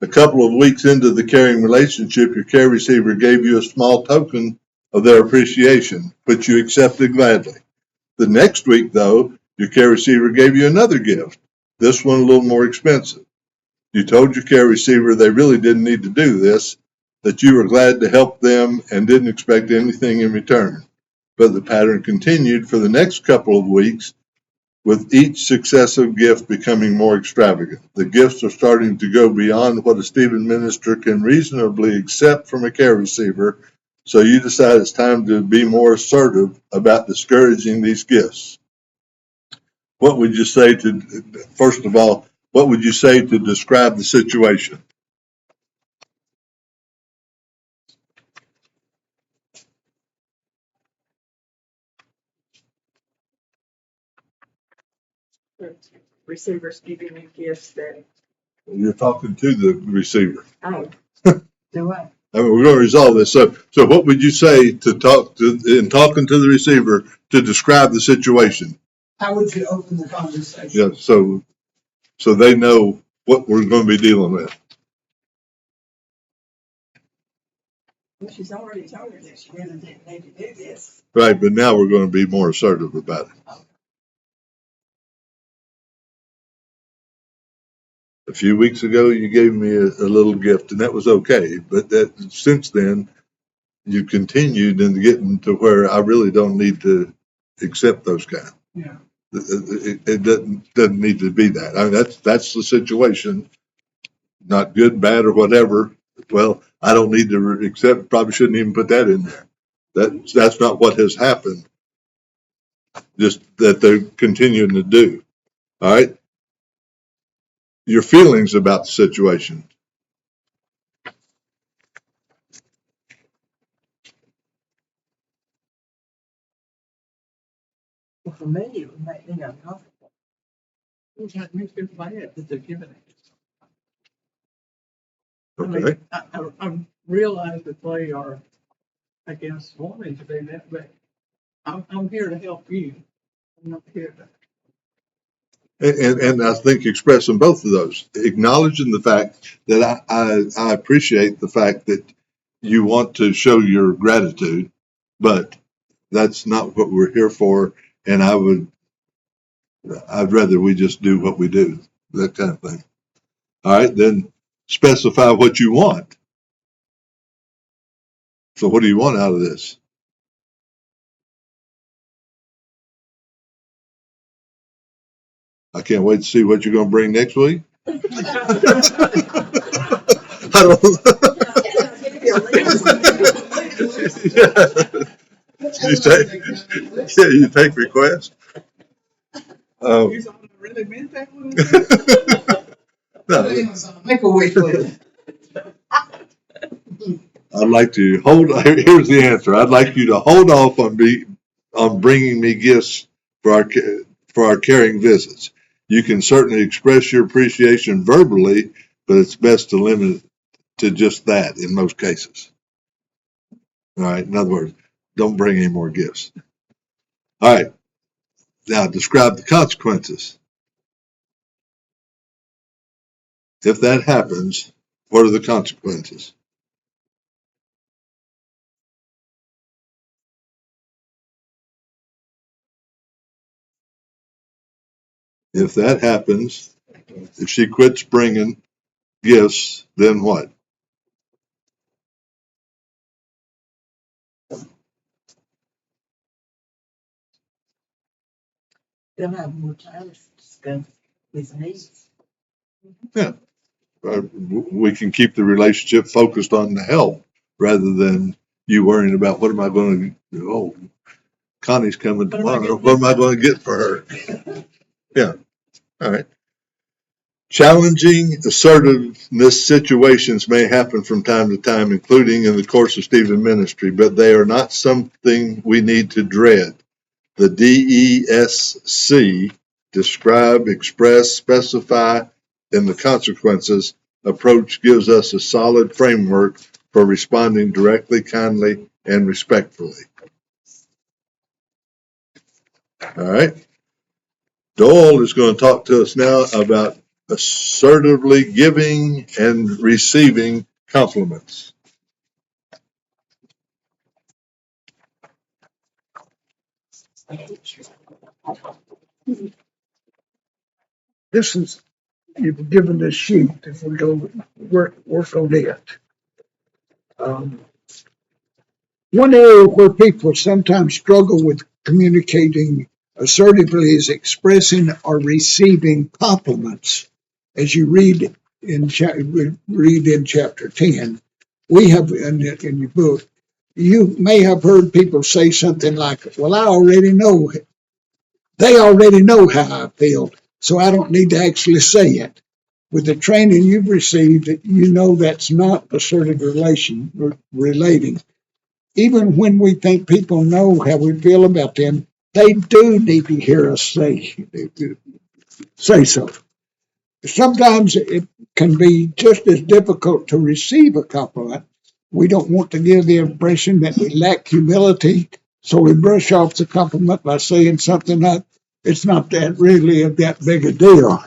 A couple of weeks into the caring relationship, your care receiver gave you a small token of their appreciation, which you accepted gladly. The next week, though, your care receiver gave you another gift, this one a little more expensive. You told your care receiver they really didn't need to do this, that you were glad to help them and didn't expect anything in return. But the pattern continued for the next couple of weeks, with each successive gift becoming more extravagant. The gifts are starting to go beyond what a Stephen minister can reasonably accept from a care receiver, so you decide it's time to be more assertive about discouraging these gifts. What would you say first of all, what would you say to describe the situation? Receivers giving you gifts that, You're talking to the receiver. oh, Do what? I mean, we're going to resolve this. So what would you say in talking to the receiver to describe the situation? How would you open the conversation? Yeah, so they know what we're going to be dealing with. well, she's already told her that she really didn't need to do this. Right, but now we're going to be more assertive about it. A few weeks ago, you gave me a little gift, and that was okay. But since then, you continued into getting to where I really don't need to accept those kind. Yeah. It doesn't need to be that. I mean, that's the situation. Not good, bad, or whatever. Well, I don't need to accept. Probably shouldn't even put that in there. That's not what has happened. Just that they're continuing to do. All right. Your feelings about the situation. Well, for me, it would make me uncomfortable. That makes it bad that they're giving it. Okay. I realize that they are, I guess, wanting to do that, but I'm here to help you. I'm not here to. And I think expressing both of those, acknowledging the fact that I appreciate the fact that you want to show your gratitude, but that's not what we're here for. And I'd rather we just do what we do, that kind of thing. All right, then specify what you want. So what do you want out of this? I can't wait to see what you're going to bring next week. I don't. You take requests. You thought I really meant that one? No, Make a wish list. I'd like to hold. Here's the answer. I'd like you to hold off on bringing me gifts for our caring visits. You can certainly express your appreciation verbally, but it's best to limit it to just that in most cases. All right. In other words, don't bring any more gifts. All right. Now describe the consequences. If that happens, what are the consequences? If that happens, if she quits bringing gifts, then what? They'll have more time to discuss his needs. Yeah. We can keep the relationship focused on the help rather than you worrying about what am I going to do? Oh, Connie's coming tomorrow. What am I going to get for her? Yeah. All right. Challenging assertiveness situations may happen from time to time, including in the course of Stephen ministry, but they are not something we need to dread. The DESC, describe, express, specify, and the consequences approach gives us a solid framework for responding directly, kindly, and respectfully. All right. Doyle is going to talk to us now about assertively giving and receiving compliments. This is, you've given this sheet, if we go work on it. One area where people sometimes struggle with communicating assertively is expressing or receiving compliments. As you read in chapter 10, we have in your book, you may have heard people say something like, well, they already know how I feel, so I don't need to actually say it. With the training you've received, you know that's not assertive relating. Even when we think people know how we feel about them, they do need to hear us say so. Sometimes it can be just as difficult to receive a compliment. We don't want to give the impression that we lack humility, so we brush off the compliment by saying something like, it's not that really of that big a deal.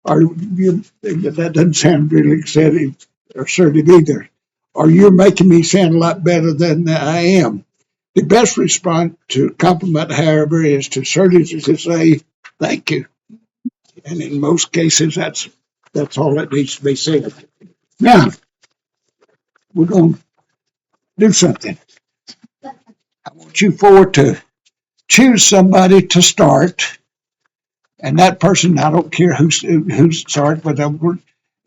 Or that doesn't sound really assertive either. Or you're making me sound a lot better than I am. The best response to a compliment, however, is to assertively to say thank you. And in most cases, that's all that needs to be said. Now, we're going to do something. I want you four to choose somebody to start. And that person, I don't care who's start, but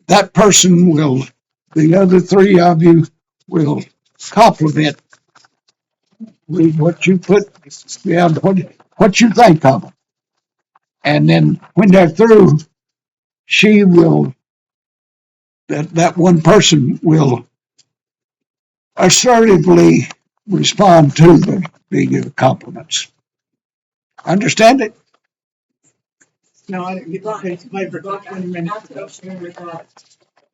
that person will, the other three of you will compliment with what you put down, what you think of them. And then when they're through, that one person will assertively respond to the compliments. Understand it? No, I didn't get the piece of paper till 20 minutes I ago. think Sherry got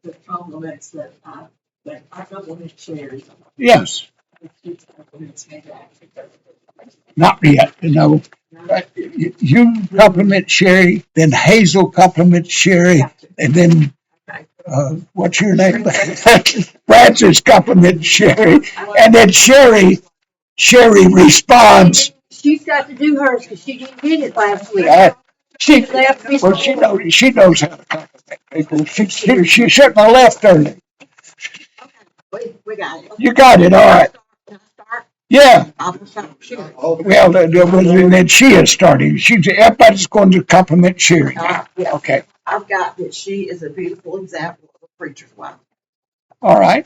the compliments that I compliment Sherry. Yes, She's compliments me back. not yet, no. But you compliment Sherry, then Hazel compliments Sherry, and then what's your name? Francis compliments Sherry, and then Sherry responds. She's got to do hers because she didn't get it last week. She knows how to compliment people. She shouldn't have left early. We got it. You got it, all right. Yeah, Officer Sherry. well, then she is starting. Everybody's going to compliment Sherry now. Yeah, Okay, I've got that she is a beautiful example of a preacher's wife. all right.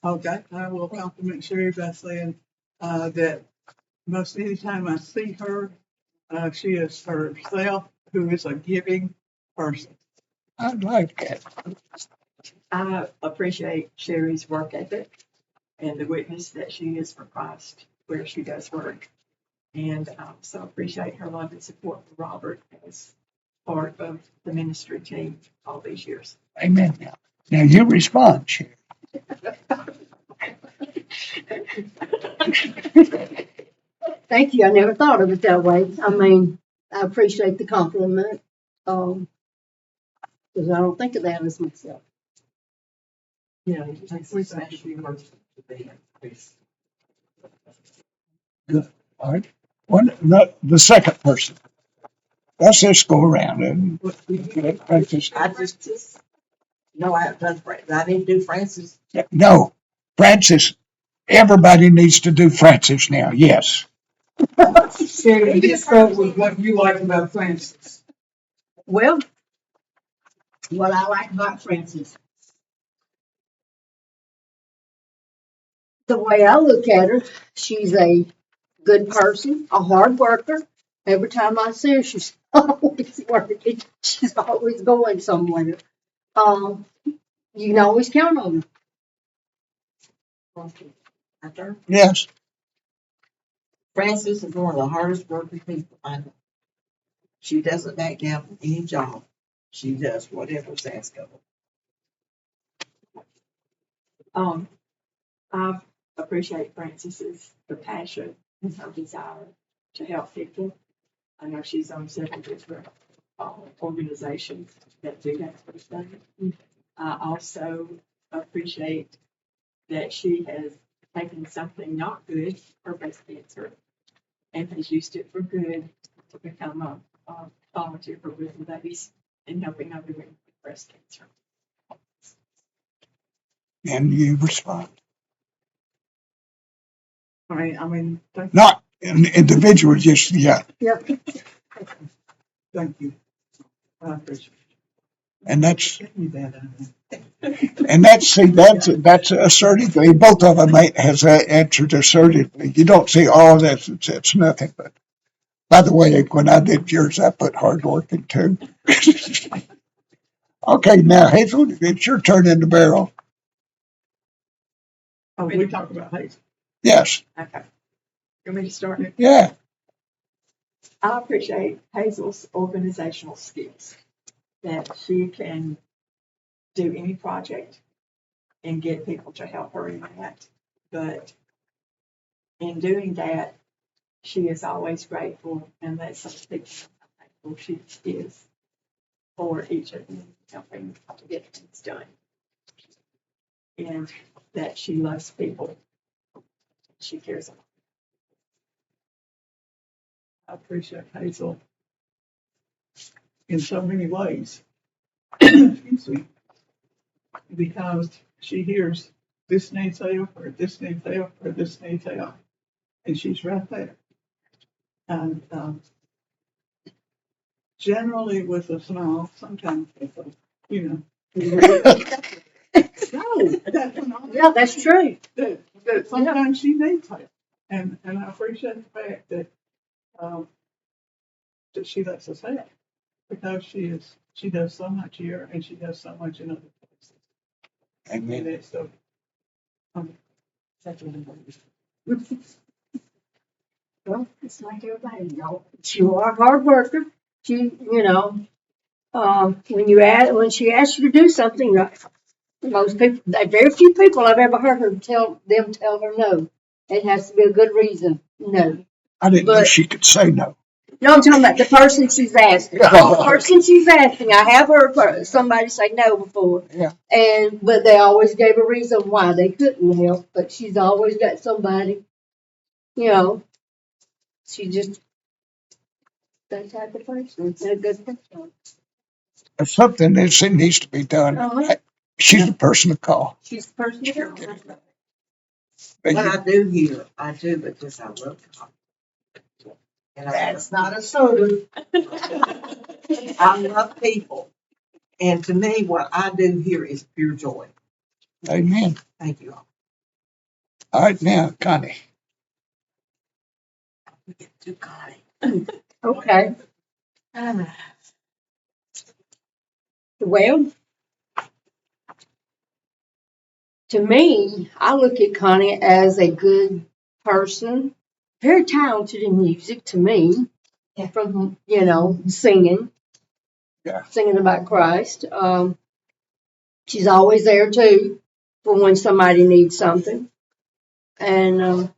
Okay, I will compliment Sherry by saying, that most anytime I see her, she is herself, who is a giving person. I like that. I appreciate Sherry's work ethic and the witness that she is for Christ where she does work. And I also appreciate her love and support for Robert as part of the ministry team all these years. Amen. Now you respond, Sherry. Thank you. I never thought of it that way. I mean, I appreciate the compliment. Because I don't think of that as myself. Yeah, it takes a special person to be in this. Good. All right. The second person. Let's just go around and Francis. I just, no, I haven't done Francis. I didn't do Francis. No, Francis. Everybody needs to do Francis now. Yes. Sherry, just start with what you like about Francis. Well, what I like about Frances, the way I look at her, she's a good person, a hard worker. Every time I see her, she's always working. She's always going somewhere. Um, you can always count on her. After Yes. Francis is one of the hardest working people I know. She doesn't back down from any job. She does whatever's asked of her. I appreciate Frances's the passion and her desire to help people. I know she's on several different organizations that do that sort of thing. I also appreciate that she has taken something not good, her breast cancer, and has used it for good to become a volunteer for Women Babies and helping other women with breast cancer. And you respond. I mean, Not an individual, just, yeah. Yep. thank you. I appreciate And that's, it. Give me that. that's assertively. Both of them has answered assertively. You don't see, oh, that's nothing. But by the way, when I did yours, I put hard work in too. Okay, now Hazel, it's your turn in the barrel. Oh, we talked about Hazel. Yes. Okay. You want me to start it? Yeah. I appreciate Hazel's organizational skills, that she can do any project and get people to help her in that. But in doing that, she is always grateful and lets us people know how thankful she is for each of them helping to get things done. And that she loves people. She cares about. I appreciate Hazel in so many ways. Excuse me. Because she hears this needs help, or this needs help, or this needs help. And she's right there. And generally with a smile, sometimes with a, no, that's Yeah, that's true. that sometimes she needs help. And I appreciate the fact that that she lets us help, because she does so much here and she does so much in other places. And it's so Well, it's like everybody, you are a hard worker. When she asks you to do something, most people, very few people I've ever heard her tell her no. It has to be a good reason. No. I didn't know she could say no. No, I'm talking about the person she's asking. The person she's asking, I have heard somebody say no before. Yeah. But they always gave a reason why they couldn't help. But she's always got somebody, she just that type of person. It's a good person. If something needs to be done, she's the person to call. She's the person to help. But I do hear, I do, but just I love God. And That's not assertive. I love people. And to me, what I do here is pure joy. Amen. Thank you all. All right, now, Connie. We get to Connie. Okay, well, to me, I look at Connie as a good person, very talented in music to me, Yeah. from, singing. Yeah. Singing about Christ. She's always there too for when somebody needs something. And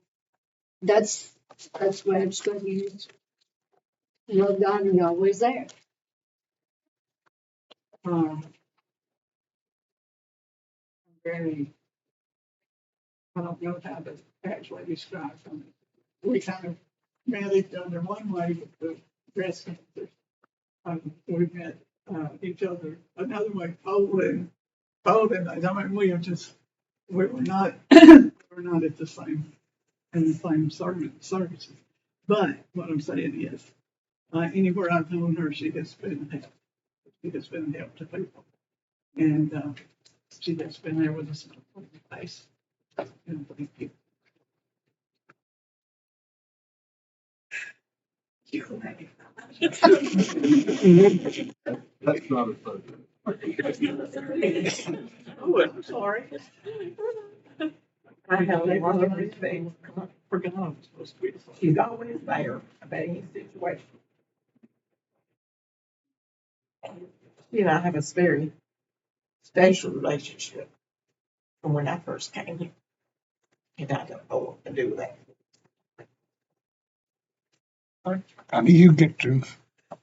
that's what I'm just going to use. Love God and you're always there. I'm very, I don't know how to actually describe them. We kind of met each other one way with the breast cancer. We met each other another way, folding. I mean, we were not, we're not at the same, in the same services. But what I'm saying is, anywhere I've known her, she has been help. She has been help to people. And she has been there with us in the face. And thank you. That's not a subject. Oh, I'm sorry. I have a lot of respect. I forgot I was supposed to be. She's always there about any situation. She and I have a very special relationship from when I first came here. And I don't know what to do with that. Connie, you get to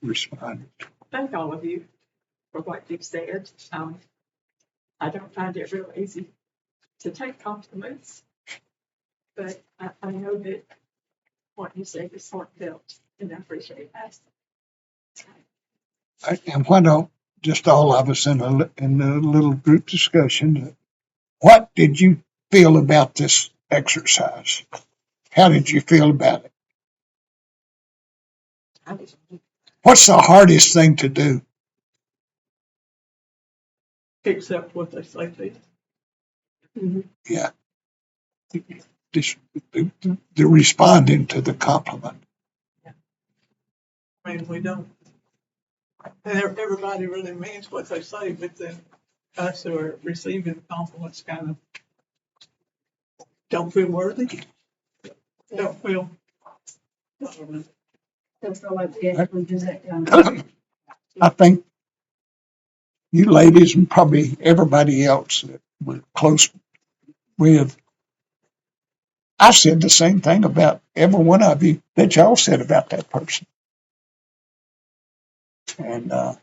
respond. Thank all of you for what you've said. I don't find it real easy to take compliments, but I know that what you said is heartfelt, and I appreciate that. And why don't just all of us in a little group discussion, what did you feel about this exercise? How did you feel about it? I was, What's the hardest thing to do? Accept what they say to you. Yeah. This, the responding to the compliment. I mean, we don't. And everybody really means what they say, but then us who are receiving compliments kind of don't feel worthy. Don't feel. Don't feel like we actually do that kind of I think you ladies and probably everybody else that we're close with, I said the same thing about every one of you that y'all said about that person. And I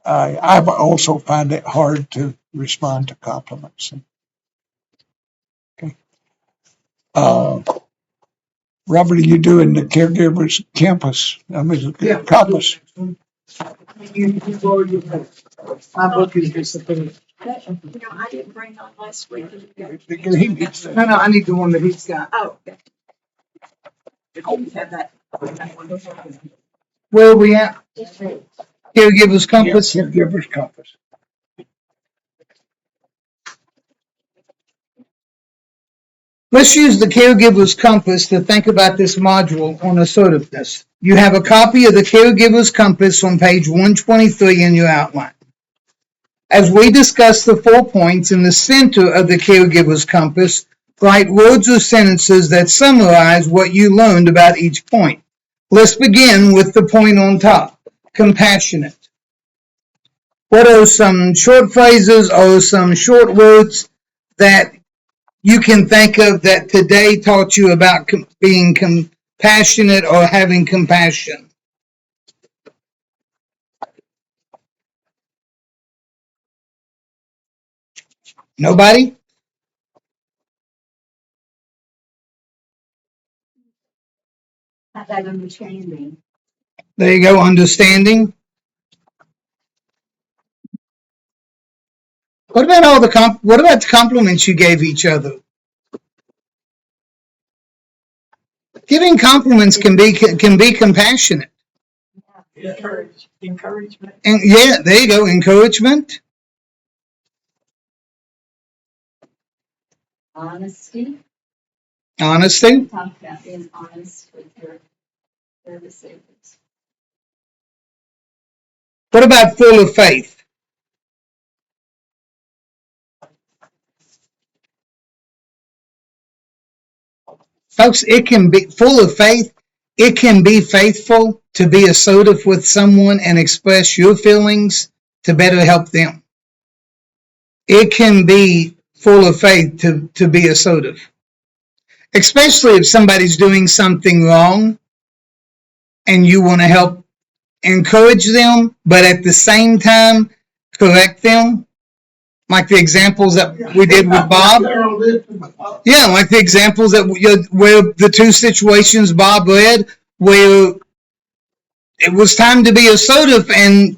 also find it hard to respond to compliments. Okay. Robert, are you doing the caregivers campus? Compass. You borrowed your book. My book is disappeared. I didn't bring on last week. No, I need the one that he's got. Oh, okay. You have that. Where are we at? Caregivers compass? Caregivers compass. Let's use the caregiver's compass to think about this module on assertiveness. You have a copy of the caregiver's compass on page 123 in your outline. As we discuss the 4 points in the center of the caregiver's compass, write words or sentences that summarize what you learned about each point. Let's begin with the point on top, compassionate. What are some short phrases or some short words that you can think of that today taught you about being compassionate or having compassion? Nobody? have that understanding. There you go, understanding. What about the compliments you gave each other? Giving compliments can be compassionate. Encouragement. And yeah, there you go, encouragement, Honesty. honesty. Talk about being honest with your receivers. What about full of faith? Folks, it can be full of faith. It can be faithful to be assertive with someone and express your feelings to better help them. It can be full of faith to be assertive, especially if somebody's doing something wrong and you want to help encourage them, but at the same time, correct them. Like the examples that we did with Bob. Yeah, like the examples that where the two situations Bob read, where it was time to be assertive and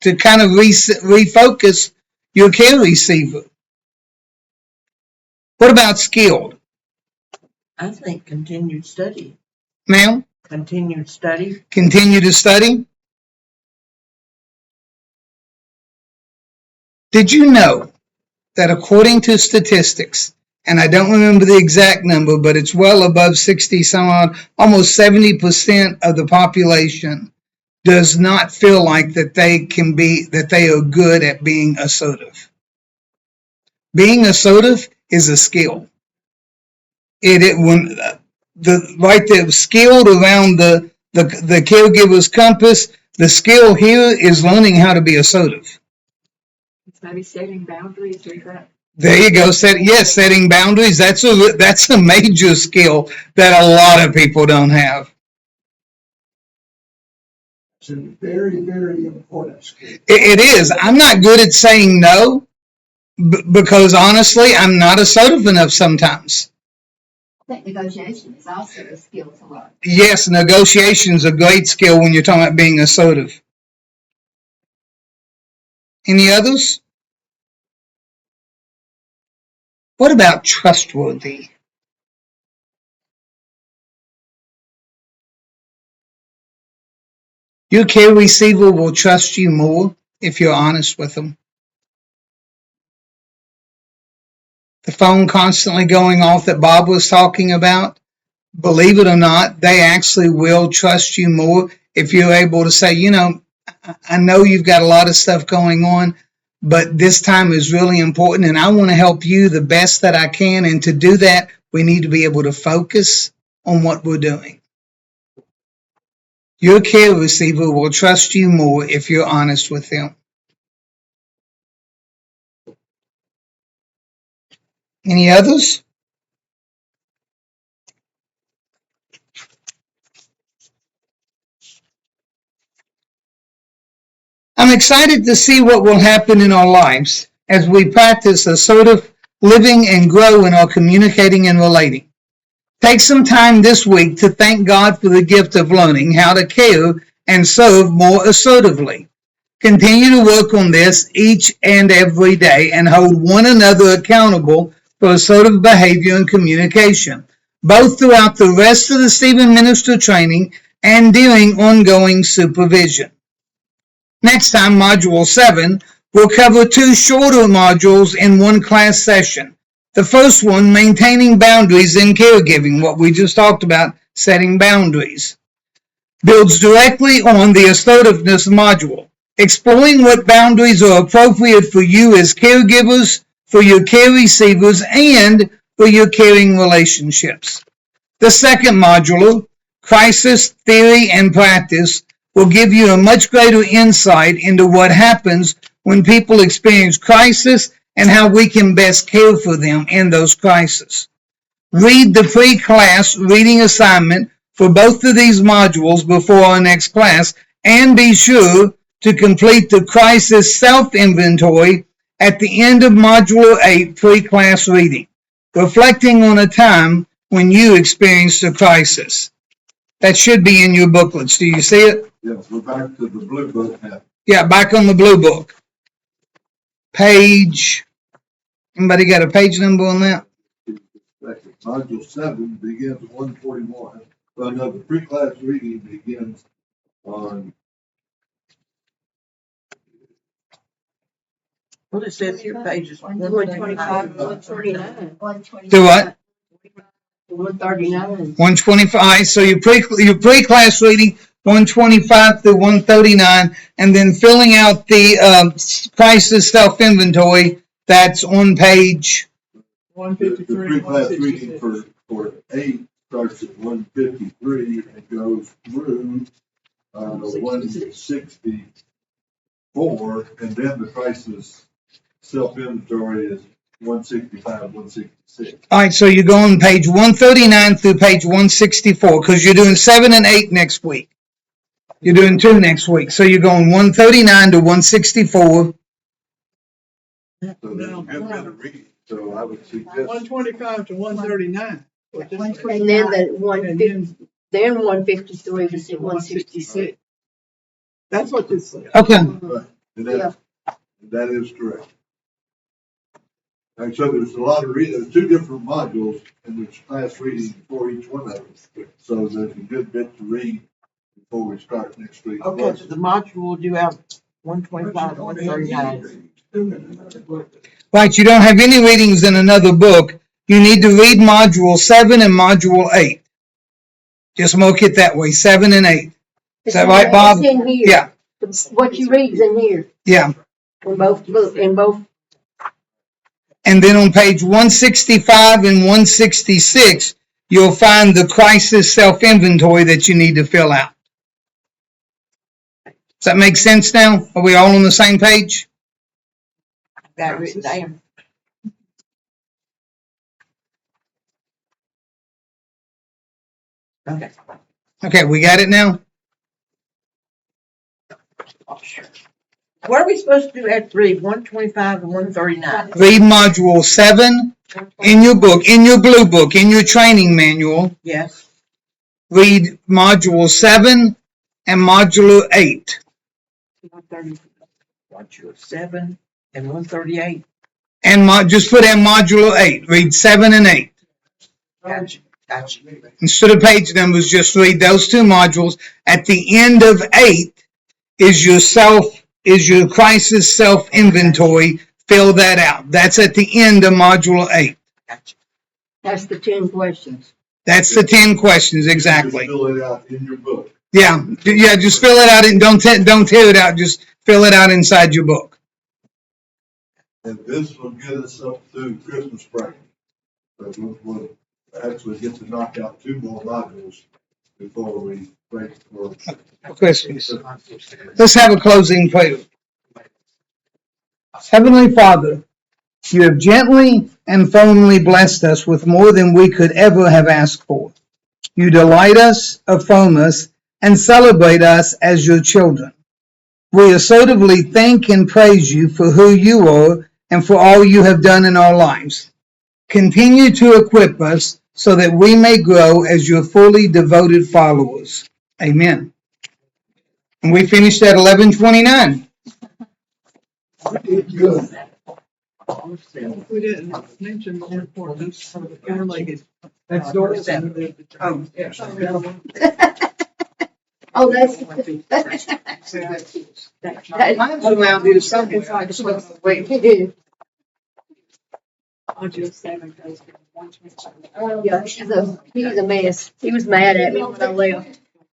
to kind of refocus your care receiver. What about skilled? I think continued study. Ma'am? Continued study. Continue to study. Did you know that according to statistics, and I don't remember the exact number, but it's well above 60 some odd, almost 70% of the population does not feel like that they are good at being assertive. Being assertive is a skill. When the right there, skilled around the caregiver's compass, the skill here is learning how to be assertive. It's maybe setting boundaries or that. There you go. Setting boundaries. That's a major skill that a lot of people don't have. It's a very, very important skill. It is. I'm not good at saying no because honestly, I'm not assertive enough sometimes. I think negotiation is also a skill to learn. Yes, negotiation is a great skill when you're talking about being assertive. Any others? What about trustworthy? Your care receiver will trust you more if you're honest with them. The phone constantly going off that Bob was talking about, believe it or not, they actually will trust you more if you're able to say, I know you've got a lot of stuff going on, but this time is really important and I want to help you the best that I can. And to do that, we need to be able to focus on what we're doing. Your care receiver will trust you more if you're honest with them. Any others? I'm excited to see what will happen in our lives as we practice assertive living and grow in our communicating and relating. Take some time this week to thank God for the gift of learning how to care and serve more assertively. Continue to work on this each and every day and hold one another accountable for assertive behavior and communication, both throughout the rest of the Stephen Minister training and during ongoing supervision. Next time, Module 7, we'll cover 2 shorter modules in one class session. The first one, maintaining boundaries in caregiving, what we just talked about, setting boundaries, builds directly on the assertiveness module, exploring what boundaries are appropriate for you as caregivers, for your care receivers, and for your caring relationships. The second module, crisis theory and practice, will give you a much greater insight into what happens when people experience crisis and how we can best care for them in those crises. Read the pre-class reading assignment for both of these modules before our next class, and be sure to complete the crisis self-inventory at the end of Module 8 pre-class reading, reflecting on a time when you experienced a crisis. That should be in your booklets. Do you see it? Yes, we're back to the blue book now. Yeah, back on the blue book. Page, anybody got a page number on that? Module 7 begins at 141. Well, no, the pre-class reading begins on, Well, it says here pages 125, 125. 139. Do what? 139. 125. So your pre-class reading 125 through 139, and then filling out the crisis self-inventory. That's on page. the pre-class reading for 8 starts at 153 and goes through 164, and then the crisis self-inventory is 165, 166. All right. So you're going page 139 through page 164 because you're doing 7 and 8 next week. You're doing 2 next week. So you're going 139 to 164. So that's a good bit of reading. So I would suggest 125 to 139. And then the 150, then 153 to 166. That's what this says. Okay. right. And that is correct. And so there's a lot of reading. There's 2 different modules, and there's class reading for each one of them. So there's a good bit to read before we start next week. Okay, so the module do have 125 and 139. Right. You don't have any readings in another book. You need to read module 7 and module 8. Just mark it that way, 7 and 8. Is that right, Bob? It's in here. Yeah. What you read's in here. Yeah. In both book, in both. And then on page 165 and 166, you'll find the crisis self-inventory that you need to fill out. Does that make sense now? Are we all on the same page? Got it written down. Okay. Okay, we got it now? What are we supposed to do after read 125 and 139? Read module 7 in your book, in your blue book, in your training manual. Yes. Read module 7 and module 8. 130, module 7 and 138. And just put in module 8. Read 7 and 8. Gotcha. Gotcha. Instead of page numbers, just read those 2 modules. At the end of 8 is your crisis self-inventory. Fill that out. That's at the end of module 8. Gotcha. That's the 10 questions. That's the 10 questions, exactly. Just fill it out in your book. Yeah, just fill it out and don't tear it out. Just fill it out inside your book. And this will get us up through Christmas break. So we'll actually get to knock out 2 more modules before we break for Christmas. Let's have a closing prayer. Heavenly Father, you have gently and firmly blessed us with more than we could ever have asked for. You delight us, affirm us, and celebrate us as your children. We assertively thank and praise you for who you are and for all you have done in our lives. Continue to equip us so that we may grow as your fully devoted followers. Amen. And we finished at 11:29. Good. We didn't mention the importance of the interrelated. That's door 7. Oh, yeah. Oh, that's. Mine's around here somewhere. Wait. Module 7 goes from 127. Yeah, he's a mess. He was mad at me when I left.